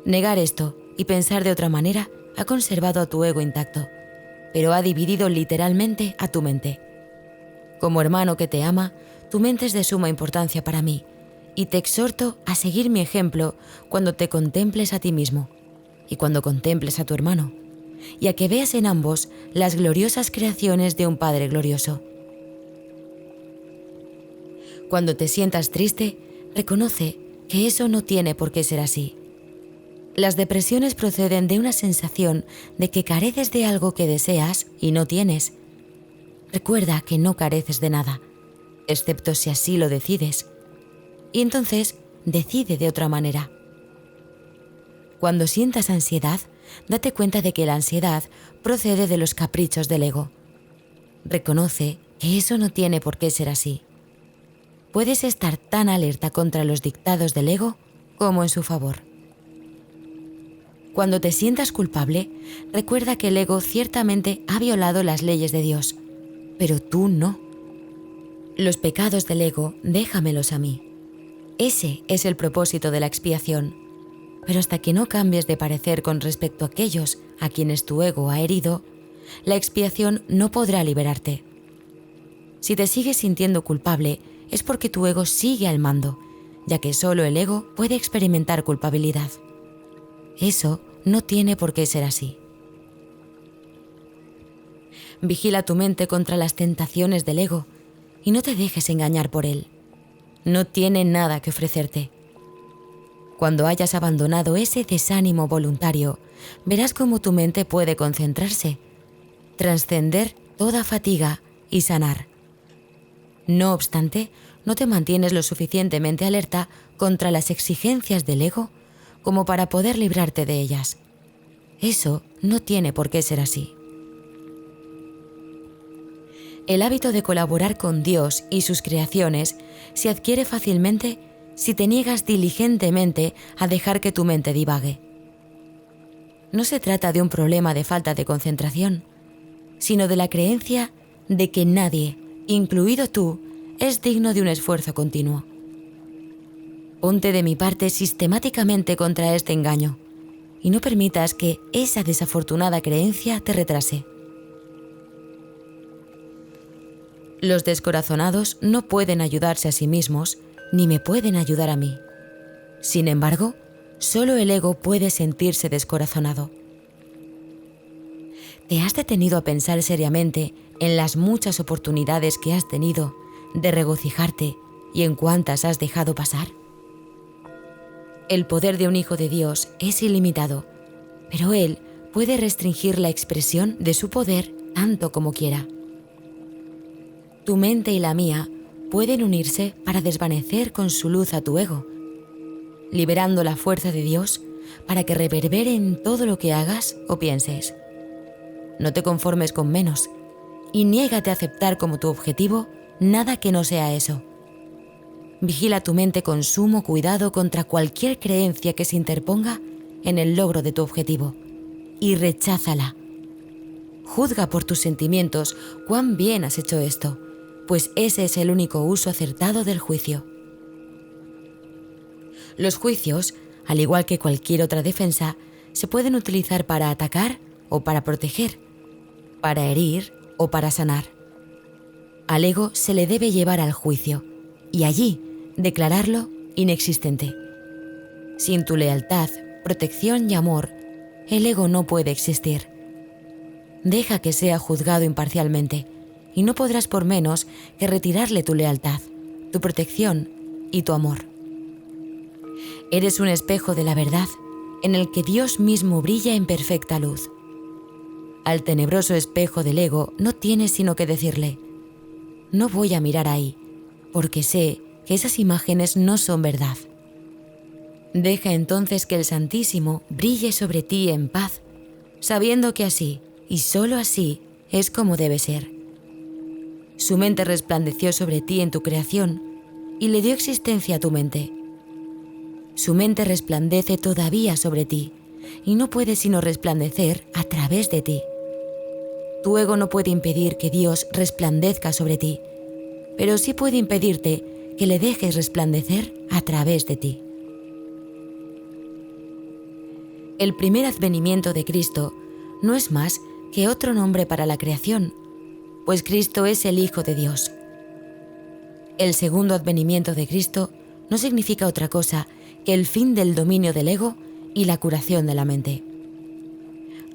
Negar esto y pensar de otra manera ha conservado a tu ego intacto, pero ha dividido literalmente a tu mente. Como hermano que te ama, tu mente es de suma importancia para mí, y te exhorto a seguir mi ejemplo cuando te contemples a ti mismo y cuando contemples a tu hermano, y a que veas en ambos las gloriosas creaciones de un Padre glorioso. Cuando te sientas triste, reconoce que eso no tiene por qué ser así. Las depresiones proceden de una sensación de que careces de algo que deseas y no tienes. Recuerda que no careces de nada, excepto si así lo decides. Y entonces, decide de otra manera. Cuando sientas ansiedad, date cuenta de que la ansiedad procede de los caprichos del ego. Reconoce que eso no tiene por qué ser así. Puedes estar tan alerta contra los dictados del ego como en su favor. Cuando te sientas culpable, recuerda que el ego ciertamente ha violado las leyes de Dios, pero tú no. Los pecados del ego, déjamelos a mí. Ese es el propósito de la expiación. Pero hasta que no cambies de parecer con respecto a aquellos a quienes tu ego ha herido, la expiación no podrá liberarte. Si te sigues sintiendo culpable, es porque tu ego sigue al mando, ya que solo el ego puede experimentar culpabilidad. Eso no tiene por qué ser así. Vigila tu mente contra las tentaciones del ego y no te dejes engañar por él. No tiene nada que ofrecerte. Cuando hayas abandonado ese desánimo voluntario, verás cómo tu mente puede concentrarse, trascender toda fatiga y sanar. No obstante, no te mantienes lo suficientemente alerta contra las exigencias del ego como para poder librarte de ellas. Eso no tiene por qué ser así. El hábito de colaborar con Dios y sus creaciones se adquiere fácilmente si te niegas diligentemente a dejar que tu mente divague. No se trata de un problema de falta de concentración, sino de la creencia de que nadie, incluido tú, es digno de un esfuerzo continuo. Ponte de mi parte sistemáticamente contra este engaño y no permitas que esa desafortunada creencia te retrase. Los descorazonados no pueden ayudarse a sí mismos ni me pueden ayudar a mí. Sin embargo, solo el ego puede sentirse descorazonado. ¿Te has detenido a pensar seriamente en las muchas oportunidades que has tenido de regocijarte y en cuántas has dejado pasar? El poder de un hijo de Dios es ilimitado, pero Él puede restringir la expresión de su poder tanto como quiera. Tu mente y la mía pueden unirse para desvanecer con su luz a tu ego, liberando la fuerza de Dios para que reverbere en todo lo que hagas o pienses. No te conformes con menos y niégate a aceptar como tu objetivo nada que no sea eso. Vigila tu mente con sumo cuidado contra cualquier creencia que se interponga en el logro de tu objetivo y recházala. Juzga por tus sentimientos cuán bien has hecho esto, pues ese es el único uso acertado del juicio. Los juicios, al igual que cualquier otra defensa, se pueden utilizar para atacar o para proteger, para herir o para sanar. Al ego se le debe llevar al juicio y allí declararlo inexistente. Sin tu lealtad, protección y amor, el ego no puede existir. Deja que sea juzgado imparcialmente y no podrás por menos que retirarle tu lealtad, tu protección y tu amor. Eres un espejo de la verdad en el que Dios mismo brilla en perfecta luz. Al tenebroso espejo del ego no tienes sino que decirle: no voy a mirar ahí, porque sé que esas imágenes no son verdad. Deja entonces que el Santísimo brille sobre ti en paz, sabiendo que así, y solo así, es como debe ser. Su mente resplandeció sobre ti en tu creación y le dio existencia a tu mente. Su mente resplandece todavía sobre ti y no puede sino resplandecer a través de ti. Tu ego no puede impedir que Dios resplandezca sobre ti, pero sí puede impedirte que le dejes resplandecer a través de ti. El primer advenimiento de Cristo no es más que otro nombre para la creación, pues Cristo es el Hijo de Dios. El segundo advenimiento de Cristo no significa otra cosa que el fin del dominio del ego y la curación de la mente.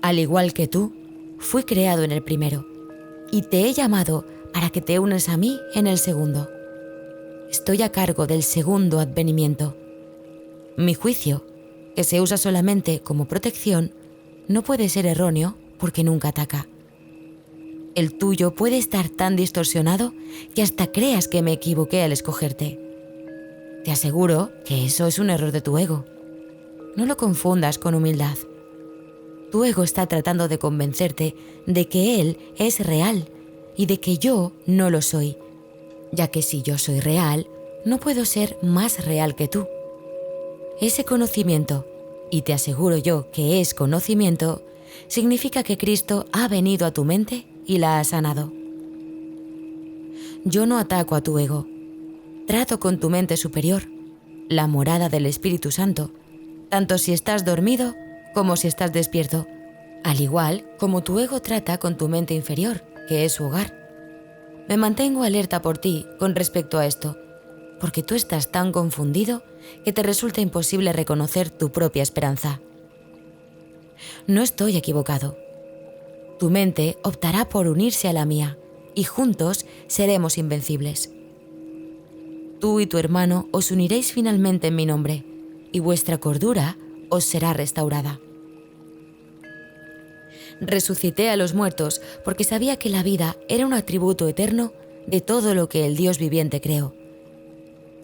Al igual que tú, fui creado en el primero, y te he llamado para que te unas a mí en el segundo. Estoy a cargo del segundo advenimiento. Mi juicio, que se usa solamente como protección, no puede ser erróneo porque nunca ataca. El tuyo puede estar tan distorsionado que hasta creas que me equivoqué al escogerte. Te aseguro que eso es un error de tu ego. No lo confundas con humildad. Tu ego está tratando de convencerte de que él es real y de que yo no lo soy, ya que si yo soy real, no puedo ser más real que tú. Ese conocimiento, y te aseguro yo que es conocimiento, significa que Cristo ha venido a tu mente y la ha sanado. Yo no ataco a tu ego. Trato con tu mente superior, la morada del Espíritu Santo, tanto si estás dormido como si estás despierto, al igual como tu ego trata con tu mente inferior, que es su hogar. Me mantengo alerta por ti con respecto a esto, porque tú estás tan confundido que te resulta imposible reconocer tu propia esperanza. No estoy equivocado. Tu mente optará por unirse a la mía y juntos seremos invencibles. Tú y tu hermano os uniréis finalmente en mi nombre y vuestra cordura os será restaurada. Resucité a los muertos porque sabía que la vida era un atributo eterno de todo lo que el Dios viviente creó.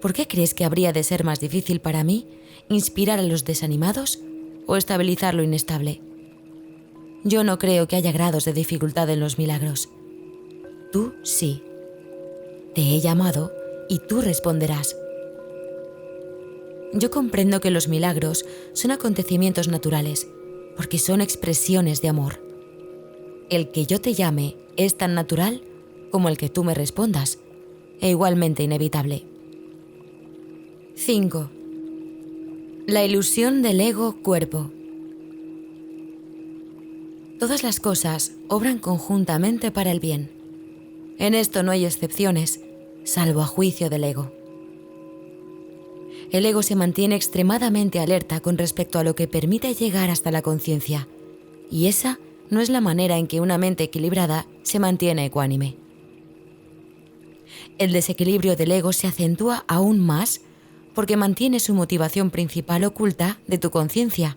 ¿Por qué crees que habría de ser más difícil para mí inspirar a los desanimados o estabilizar lo inestable? Yo no creo que haya grados de dificultad en los milagros. Tú sí. Te he llamado y tú responderás. Yo comprendo que los milagros son acontecimientos naturales, porque son expresiones de amor. El que yo te llame es tan natural como el que tú me respondas, e igualmente inevitable. 5. La ilusión del ego-cuerpo. Todas las cosas obran conjuntamente para el bien. En esto no hay excepciones, salvo a juicio del ego. El ego se mantiene extremadamente alerta con respecto a lo que permite llegar hasta la conciencia, y esa no es la manera en que una mente equilibrada se mantiene ecuánime. El desequilibrio del ego se acentúa aún más porque mantiene su motivación principal oculta de tu conciencia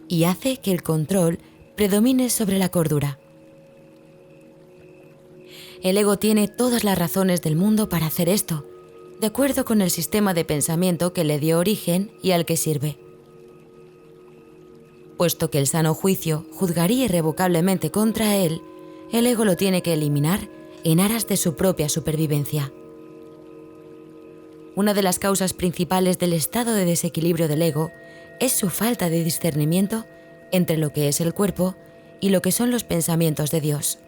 y hace que el control predomine sobre la cordura. El ego tiene todas las razones del mundo para hacer esto, de acuerdo con el sistema de pensamiento que le dio origen y al que sirve. Puesto que el sano juicio juzgaría irrevocablemente contra él, el ego lo tiene que eliminar en aras de su propia supervivencia. Una de las causas principales del estado de desequilibrio del ego es su falta de discernimiento entre lo que es el cuerpo y lo que son los pensamientos de Dios.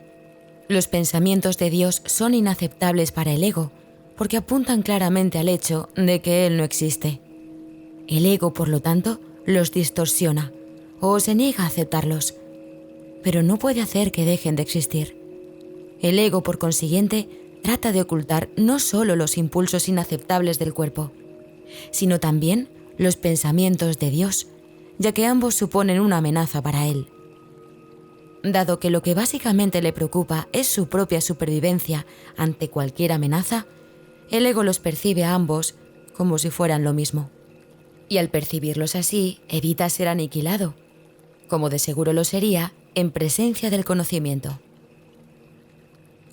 Los pensamientos de Dios son inaceptables para el ego, porque apuntan claramente al hecho de que Él no existe. El ego, por lo tanto, los distorsiona o se niega a aceptarlos, pero no puede hacer que dejen de existir. El ego, por consiguiente, trata de ocultar no solo los impulsos inaceptables del cuerpo, sino también los pensamientos de Dios, ya que ambos suponen una amenaza para él. Dado que lo que básicamente le preocupa es su propia supervivencia ante cualquier amenaza, el ego los percibe a ambos como si fueran lo mismo. Y al percibirlos así, evita ser aniquilado, como de seguro lo sería en presencia del conocimiento.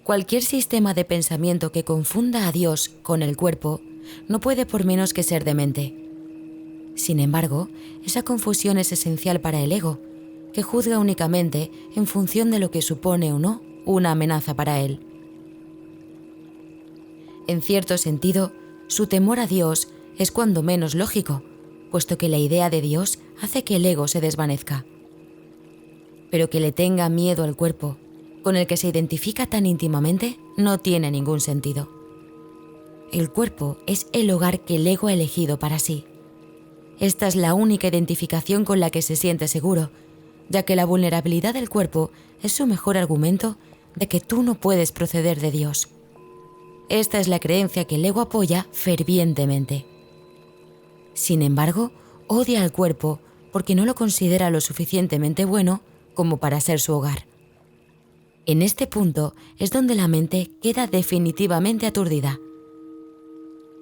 Cualquier sistema de pensamiento que confunda a Dios con el cuerpo no puede por menos que ser demente. Sin embargo, esa confusión es esencial para el ego, que juzga únicamente en función de lo que supone o no una amenaza para él. En cierto sentido, su temor a Dios es cuando menos lógico, puesto que la idea de Dios hace que el ego se desvanezca. Pero que le tenga miedo al cuerpo, con el que se identifica tan íntimamente, no tiene ningún sentido. El cuerpo es el hogar que el ego ha elegido para sí. Esta es la única identificación con la que se siente seguro, ya que la vulnerabilidad del cuerpo es su mejor argumento de que tú no puedes proceder de Dios. Esta es la creencia que el ego apoya fervientemente. Sin embargo, odia al cuerpo porque no lo considera lo suficientemente bueno como para ser su hogar. En este punto es donde la mente queda definitivamente aturdida.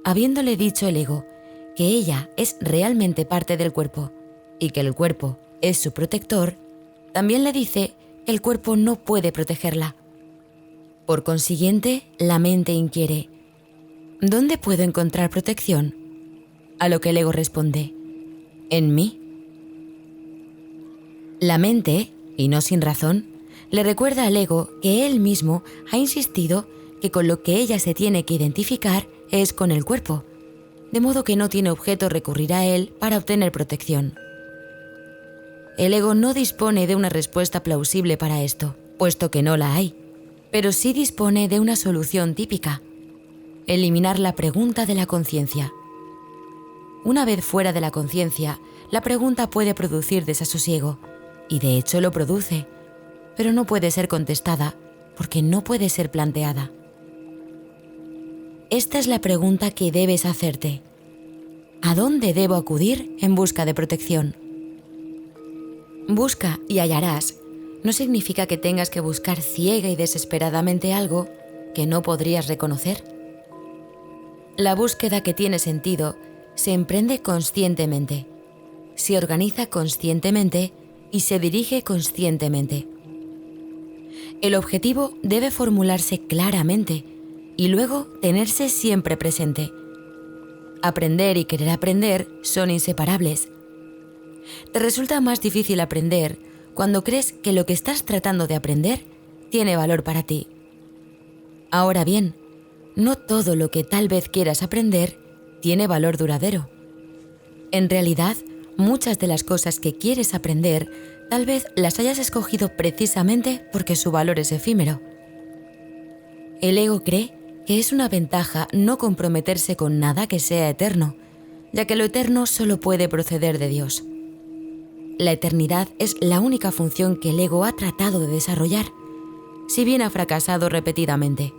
Habiéndole dicho el ego que ella es realmente parte del cuerpo y que el cuerpo es su protector, también le dice que el cuerpo no puede protegerla. Por consiguiente, la mente inquiere: ¿dónde puedo encontrar protección? A lo que el ego responde: en mí. La mente, y no sin razón, le recuerda al ego que él mismo ha insistido que con lo que ella se tiene que identificar es con el cuerpo, de modo que no tiene objeto recurrir a él para obtener protección. El ego no dispone de una respuesta plausible para esto, puesto que no la hay, pero sí dispone de una solución típica: eliminar la pregunta de la conciencia. Una vez fuera de la conciencia, la pregunta puede producir desasosiego, y de hecho lo produce, pero no puede ser contestada porque no puede ser planteada. Esta es la pregunta que debes hacerte: ¿a dónde debo acudir en busca de protección? Busca y hallarás no significa que tengas que buscar ciega y desesperadamente algo que no podrías reconocer. La búsqueda que tiene sentido se emprende conscientemente, se organiza conscientemente y se dirige conscientemente. El objetivo debe formularse claramente y luego tenerse siempre presente. Aprender y querer aprender son inseparables. Te resulta más difícil aprender cuando crees que lo que estás tratando de aprender tiene valor para ti. Ahora bien, no todo lo que tal vez quieras aprender tiene valor duradero. En realidad, muchas de las cosas que quieres aprender tal vez las hayas escogido precisamente porque su valor es efímero. El ego cree que es una ventaja no comprometerse con nada que sea eterno, ya que lo eterno solo puede proceder de Dios. La eternidad es la única función que el ego ha tratado de desarrollar, si bien ha fracasado repetidamente.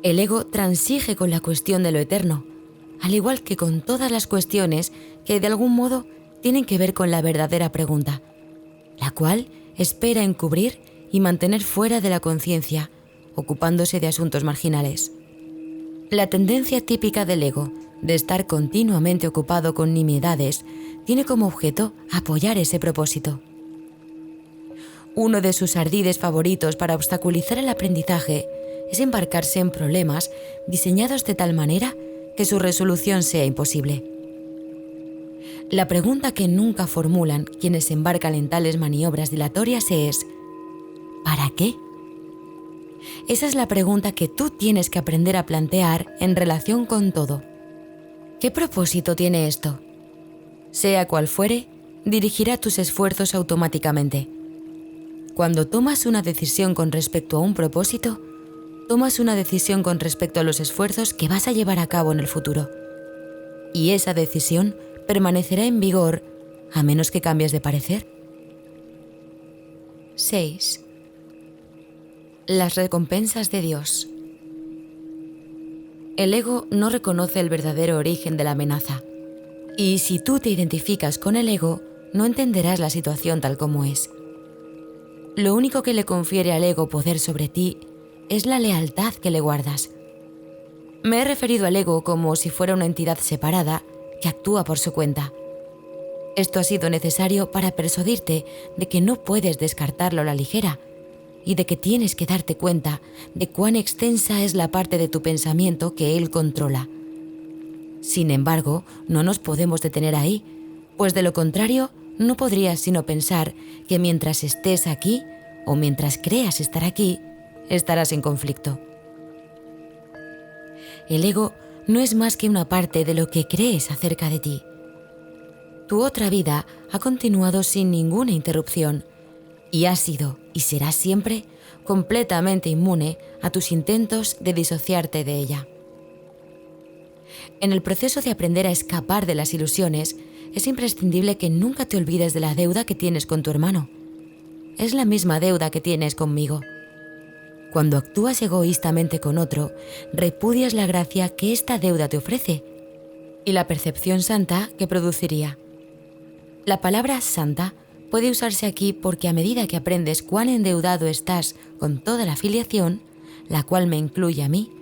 El ego transige con la cuestión de lo eterno, al igual que con todas las cuestiones que de algún modo tienen que ver con la verdadera pregunta, la cual espera encubrir y mantener fuera de la conciencia, ocupándose de asuntos marginales. La tendencia típica del ego de estar continuamente ocupado con nimiedades tiene como objeto apoyar ese propósito. Uno de sus ardides favoritos para obstaculizar el aprendizaje es embarcarse en problemas diseñados de tal manera que su resolución sea imposible. La pregunta que nunca formulan quienes se embarcan en tales maniobras dilatorias es: ¿para qué? Esa es la pregunta que tú tienes que aprender a plantear en relación con todo. ¿Qué propósito tiene esto? Sea cual fuere, dirigirá tus esfuerzos automáticamente. Cuando tomas una decisión con respecto a un propósito, tomas una decisión con respecto a los esfuerzos que vas a llevar a cabo en el futuro. Y esa decisión permanecerá en vigor a menos que cambies de parecer. 6. Las recompensas de Dios. El ego no reconoce el verdadero origen de la amenaza. Y si tú te identificas con el ego, no entenderás la situación tal como es. Lo único que le confiere al ego poder sobre ti es la lealtad que le guardas. Me he referido al ego como si fuera una entidad separada que actúa por su cuenta. Esto ha sido necesario para persuadirte de que no puedes descartarlo a la ligera y de que tienes que darte cuenta de cuán extensa es la parte de tu pensamiento que él controla. Sin embargo, no nos podemos detener ahí, pues de lo contrario, no podrías sino pensar que mientras estés aquí, o mientras creas estar aquí, estarás en conflicto. El ego no es más que una parte de lo que crees acerca de ti. Tu otra vida ha continuado sin ninguna interrupción y has sido y serás siempre completamente inmune a tus intentos de disociarte de ella. En el proceso de aprender a escapar de las ilusiones, es imprescindible que nunca te olvides de la deuda que tienes con tu hermano. Es la misma deuda que tienes conmigo. Cuando actúas egoístamente con otro, repudias la gracia que esta deuda te ofrece y la percepción santa que produciría. La palabra santa puede usarse aquí porque a medida que aprendes cuán endeudado estás con toda la filiación, la cual me incluye a mí,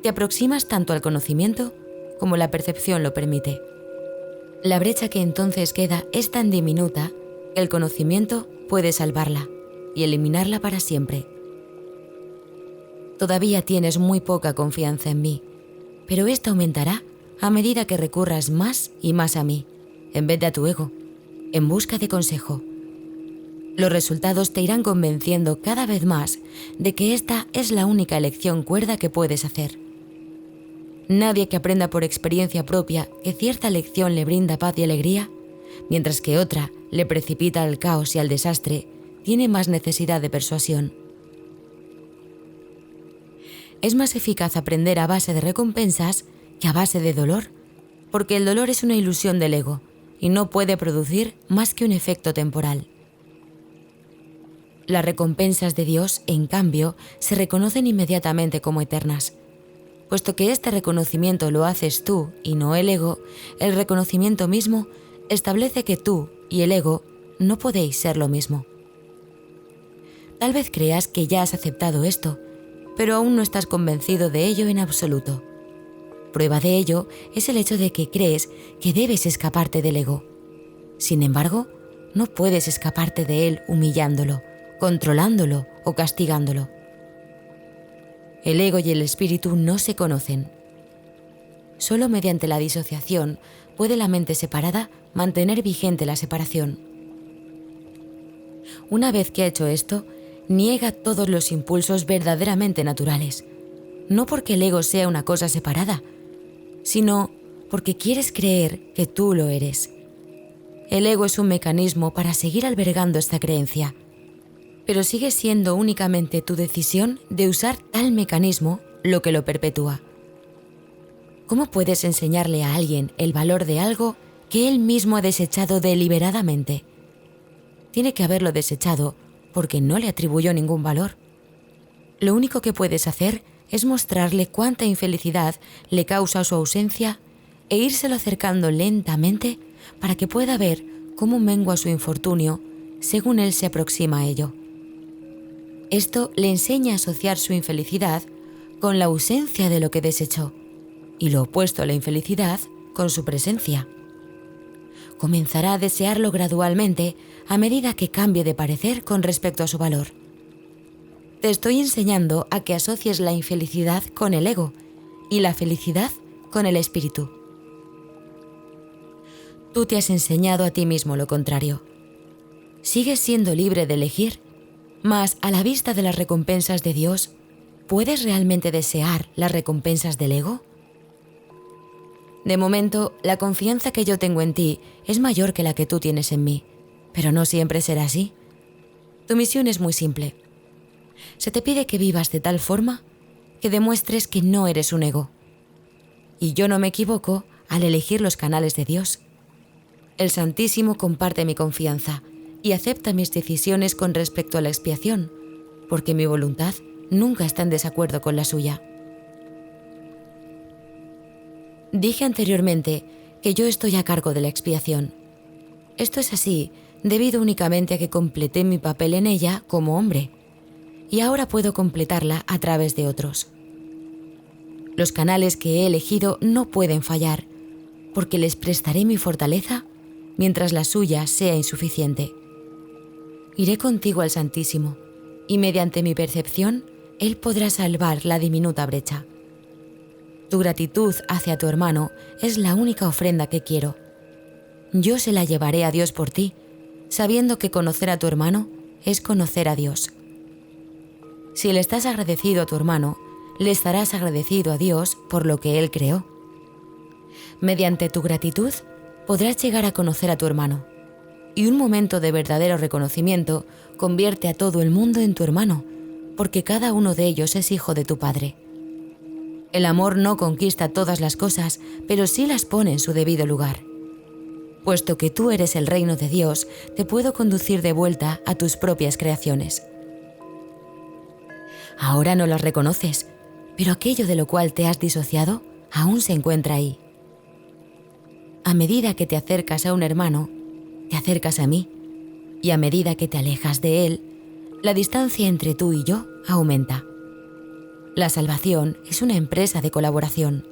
te aproximas tanto al conocimiento como la percepción lo permite. La brecha que entonces queda es tan diminuta que el conocimiento puede salvarla y eliminarla para siempre. Todavía tienes muy poca confianza en mí, pero esta aumentará a medida que recurras más y más a mí, en vez de a tu ego, en busca de consejo. Los resultados te irán convenciendo cada vez más de que esta es la única elección cuerda que puedes hacer. Nadie que aprenda por experiencia propia que cierta lección le brinda paz y alegría, mientras que otra le precipita al caos y al desastre, tiene más necesidad de persuasión. Es más eficaz aprender a base de recompensas que a base de dolor, porque el dolor es una ilusión del ego y no puede producir más que un efecto temporal. Las recompensas de Dios, en cambio, se reconocen inmediatamente como eternas. Puesto que este reconocimiento lo haces tú y no el ego, el reconocimiento mismo establece que tú y el ego no podéis ser lo mismo. Tal vez creas que ya has aceptado esto, pero aún no estás convencido de ello en absoluto. Prueba de ello es el hecho de que crees que debes escaparte del ego. Sin embargo, no puedes escaparte de él humillándolo, controlándolo o castigándolo. El ego y el espíritu no se conocen. Solo mediante la disociación puede la mente separada mantener vigente la separación. Una vez que ha hecho esto, niega todos los impulsos verdaderamente naturales, no porque el ego sea una cosa separada, sino porque quieres creer que tú lo eres. El ego es un mecanismo para seguir albergando esta creencia, pero sigue siendo únicamente tu decisión de usar tal mecanismo lo que lo perpetúa. ¿Cómo puedes enseñarle a alguien el valor de algo que él mismo ha desechado deliberadamente? Tiene que haberlo desechado porque no le atribuyó ningún valor. Lo único que puedes hacer es mostrarle cuánta infelicidad le causa su ausencia e írselo acercando lentamente para que pueda ver cómo mengua su infortunio según él se aproxima a ello. Esto le enseña a asociar su infelicidad con la ausencia de lo que desechó y lo opuesto a la infelicidad con su presencia. Comenzará a desearlo gradualmente a medida que cambie de parecer con respecto a su valor. Te estoy enseñando a que asocies la infelicidad con el ego y la felicidad con el espíritu. Tú te has enseñado a ti mismo lo contrario. Sigues siendo libre de elegir, mas a la vista de las recompensas de Dios, ¿puedes realmente desear las recompensas del ego? De momento, la confianza que yo tengo en ti es mayor que la que tú tienes en mí, pero no siempre será así. Tu misión es muy simple. Se te pide que vivas de tal forma que demuestres que no eres un ego. Y yo no me equivoco al elegir los canales de Dios. El Santísimo comparte mi confianza y acepta mis decisiones con respecto a la expiación, porque mi voluntad nunca está en desacuerdo con la suya. Dije anteriormente que yo estoy a cargo de la expiación. Esto es así debido únicamente a que completé mi papel en ella como hombre, y ahora puedo completarla a través de otros. Los canales que he elegido no pueden fallar, porque les prestaré mi fortaleza mientras la suya sea insuficiente. Iré contigo al Santísimo, y mediante mi percepción, Él podrá salvar la diminuta brecha. Tu gratitud hacia tu hermano es la única ofrenda que quiero. Yo se la llevaré a Dios por ti, sabiendo que conocer a tu hermano es conocer a Dios. Si le estás agradecido a tu hermano, le estarás agradecido a Dios por lo que Él creó. Mediante tu gratitud podrás llegar a conocer a tu hermano, y un momento de verdadero reconocimiento convierte a todo el mundo en tu hermano, porque cada uno de ellos es hijo de tu Padre. El amor no conquista todas las cosas, pero sí las pone en su debido lugar. Puesto que tú eres el reino de Dios, te puedo conducir de vuelta a tus propias creaciones. Ahora no las reconoces, pero aquello de lo cual te has disociado aún se encuentra ahí. A medida que te acercas a un hermano, te acercas a mí, y a medida que te alejas de él, la distancia entre tú y yo aumenta. La salvación es una empresa de colaboración.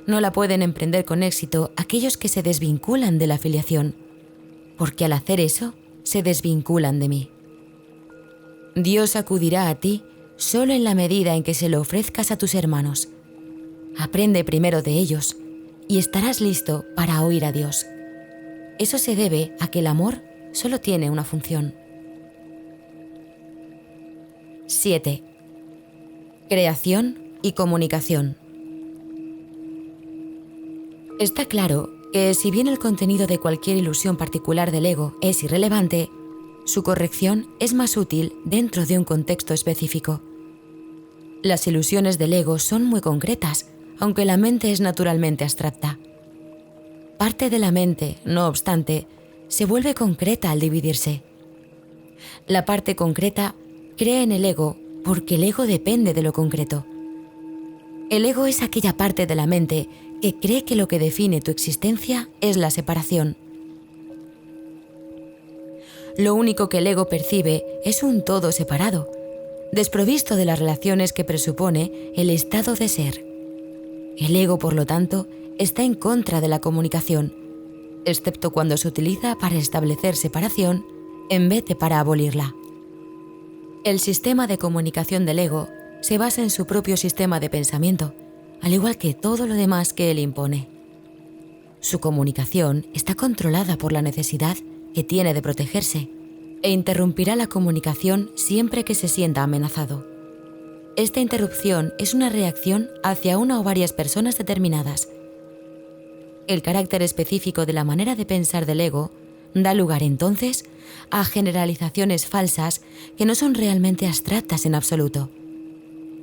No la pueden emprender con éxito aquellos que se desvinculan de la filiación, porque al hacer eso, se desvinculan de mí. Dios acudirá a ti solo en la medida en que se lo ofrezcas a tus hermanos. Aprende primero de ellos y estarás listo para oír a Dios. Eso se debe a que el amor solo tiene una función. 7. Creación y comunicación. Está claro que si bien el contenido de cualquier ilusión particular del ego es irrelevante, su corrección es más útil dentro de un contexto específico. Las ilusiones del ego son muy concretas, aunque la mente es naturalmente abstracta. Parte de la mente, no obstante, se vuelve concreta al dividirse. La parte concreta cree en el ego porque el ego depende de lo concreto. El ego es aquella parte de la mente que cree que lo que define tu existencia es la separación. Lo único que el ego percibe es un todo separado, desprovisto de las relaciones que presupone el estado de ser. El ego, por lo tanto, está en contra de la comunicación, excepto cuando se utiliza para establecer separación en vez de para abolirla. El sistema de comunicación del ego se basa en su propio sistema de pensamiento, al igual que todo lo demás que él impone. Su comunicación está controlada por la necesidad que tiene de protegerse e interrumpirá la comunicación siempre que se sienta amenazado. Esta interrupción es una reacción hacia una o varias personas determinadas. El carácter específico de la manera de pensar del ego da lugar entonces a generalizaciones falsas que no son realmente abstractas en absoluto.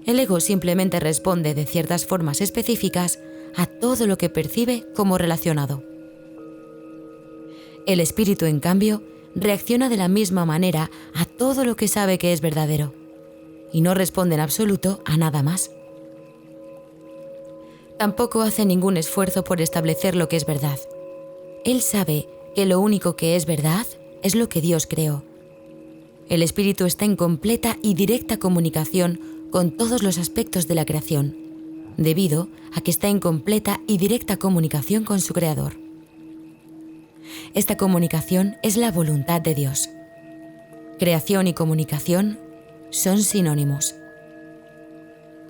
El ego simplemente responde de ciertas formas específicas a todo lo que percibe como relacionado. El espíritu, en cambio, reacciona de la misma manera a todo lo que sabe que es verdadero, y no responde en absoluto a nada más. Tampoco hace ningún esfuerzo por establecer lo que es verdad. Él sabe que lo único que es verdad es lo que Dios creó. El espíritu está en completa y directa comunicación con todos los aspectos de la creación, debido a que está en completa y directa comunicación con su Creador. Esta comunicación es la voluntad de Dios. Creación y comunicación son sinónimos.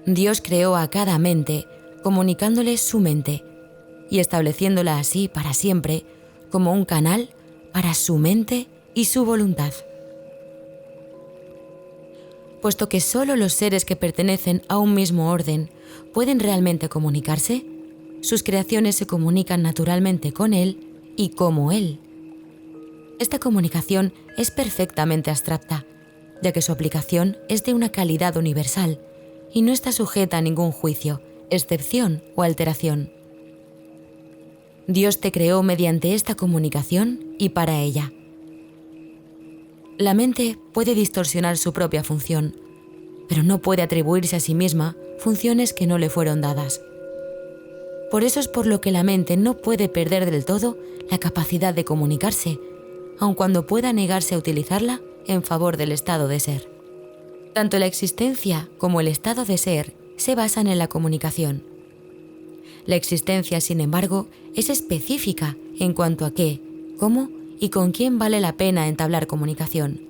Dios creó a cada mente comunicándole su mente y estableciéndola así para siempre como un canal para su mente y su voluntad. Puesto que solo los seres que pertenecen a un mismo orden pueden realmente comunicarse, sus creaciones se comunican naturalmente con Él y como Él. Esta comunicación es perfectamente abstracta, ya que su aplicación es de una calidad universal y no está sujeta a ningún juicio, excepción o alteración. Dios te creó mediante esta comunicación y para ella. La mente puede distorsionar su propia función, pero no puede atribuirse a sí misma funciones que no le fueron dadas. Por eso es por lo que la mente no puede perder del todo la capacidad de comunicarse, aun cuando pueda negarse a utilizarla en favor del estado de ser. Tanto la existencia como el estado de ser se basan en la comunicación. La existencia, sin embargo, es específica en cuanto a qué, cómo y con quién vale la pena entablar comunicación.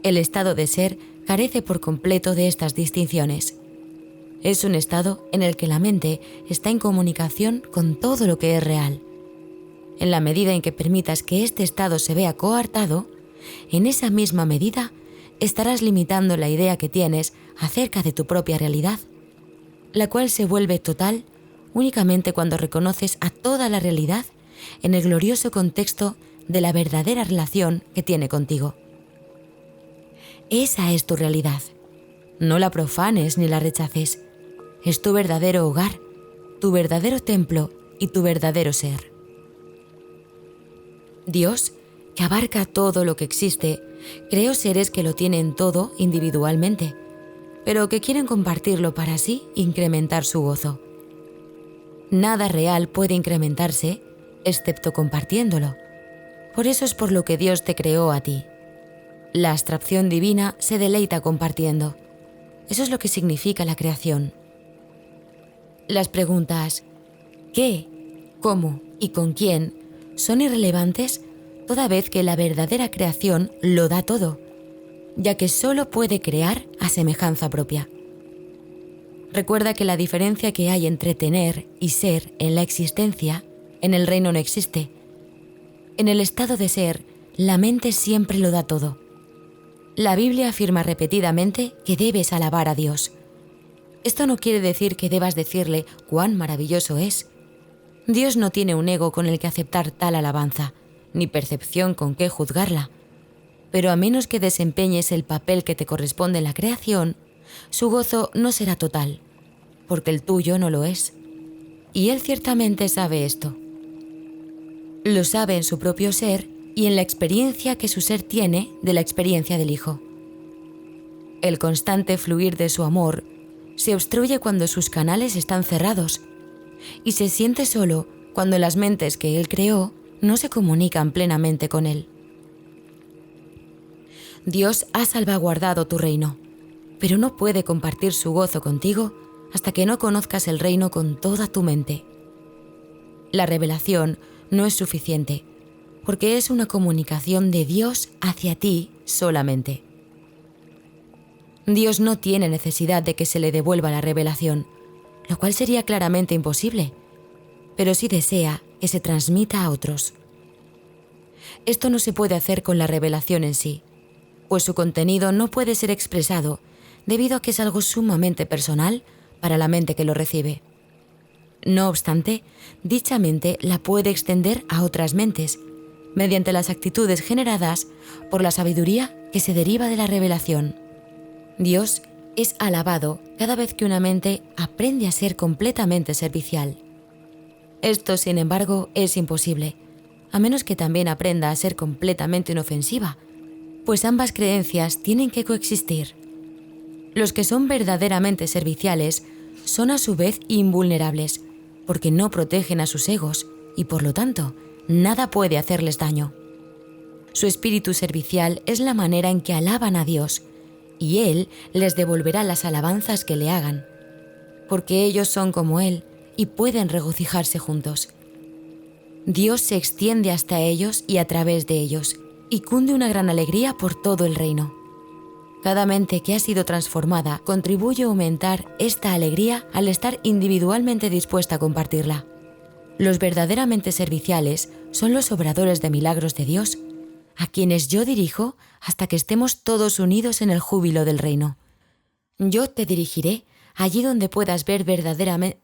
El estado de ser carece por completo de estas distinciones. Es un estado en el que la mente está en comunicación con todo lo que es real. En la medida en que permitas que este estado se vea coartado, en esa misma medida estarás limitando la idea que tienes acerca de tu propia realidad, la cual se vuelve total únicamente cuando reconoces a toda la realidad en el glorioso contexto de la verdadera relación que tiene contigo. Esa es tu realidad. No la profanes ni la rechaces. Es tu verdadero hogar, tu verdadero templo y tu verdadero ser. Dios, que abarca todo lo que existe, creó seres que lo tienen todo individualmente, pero que quieren compartirlo para así incrementar su gozo. Nada real puede incrementarse excepto compartiéndolo. Por eso es por lo que Dios te creó a ti. La abstracción divina se deleita compartiendo. Eso es lo que significa la creación. Las preguntas ¿qué?, ¿cómo? y ¿con quién? Son irrelevantes toda vez que la verdadera creación lo da todo, ya que solo puede crear a semejanza propia. Recuerda que la diferencia que hay entre tener y ser en la existencia, en el reino no existe. En el estado de ser, la mente siempre lo da todo. La Biblia afirma repetidamente que debes alabar a Dios. Esto no quiere decir que debas decirle cuán maravilloso es. Dios no tiene un ego con el que aceptar tal alabanza, ni percepción con qué juzgarla. Pero a menos que desempeñes el papel que te corresponde en la creación, su gozo no será total, porque el tuyo no lo es. Y Él ciertamente sabe esto. Lo sabe en su propio ser y en la experiencia que su ser tiene de la experiencia del Hijo. El constante fluir de su amor se obstruye cuando sus canales están cerrados y se siente solo cuando las mentes que Él creó no se comunican plenamente con Él. Dios ha salvaguardado tu reino, pero no puede compartir su gozo contigo hasta que no conozcas el reino con toda tu mente. La revelación no es suficiente, porque es una comunicación de Dios hacia ti solamente. Dios no tiene necesidad de que se le devuelva la revelación, lo cual sería claramente imposible, pero sí desea que se transmita a otros. Esto no se puede hacer con la revelación en sí, pues su contenido no puede ser expresado debido a que es algo sumamente personal para la mente que lo recibe. No obstante, dicha mente la puede extender a otras mentes, mediante las actitudes generadas por la sabiduría que se deriva de la revelación. Dios es alabado cada vez que una mente aprende a ser completamente servicial. Esto, sin embargo, es imposible, a menos que también aprenda a ser completamente inofensiva, pues ambas creencias tienen que coexistir. Los que son verdaderamente serviciales son a su vez invulnerables, porque no protegen a sus egos y, por lo tanto, nada puede hacerles daño. Su espíritu servicial es la manera en que alaban a Dios, y Él les devolverá las alabanzas que le hagan, porque ellos son como Él y pueden regocijarse juntos. Dios se extiende hasta ellos y a través de ellos, y cunde una gran alegría por todo el reino. Cada mente que ha sido transformada contribuye a aumentar esta alegría al estar individualmente dispuesta a compartirla. Los verdaderamente serviciales son los obradores de milagros de Dios, a quienes yo dirijo hasta que estemos todos unidos en el júbilo del reino. Yo te dirigiré allí donde puedas ver verdaderamente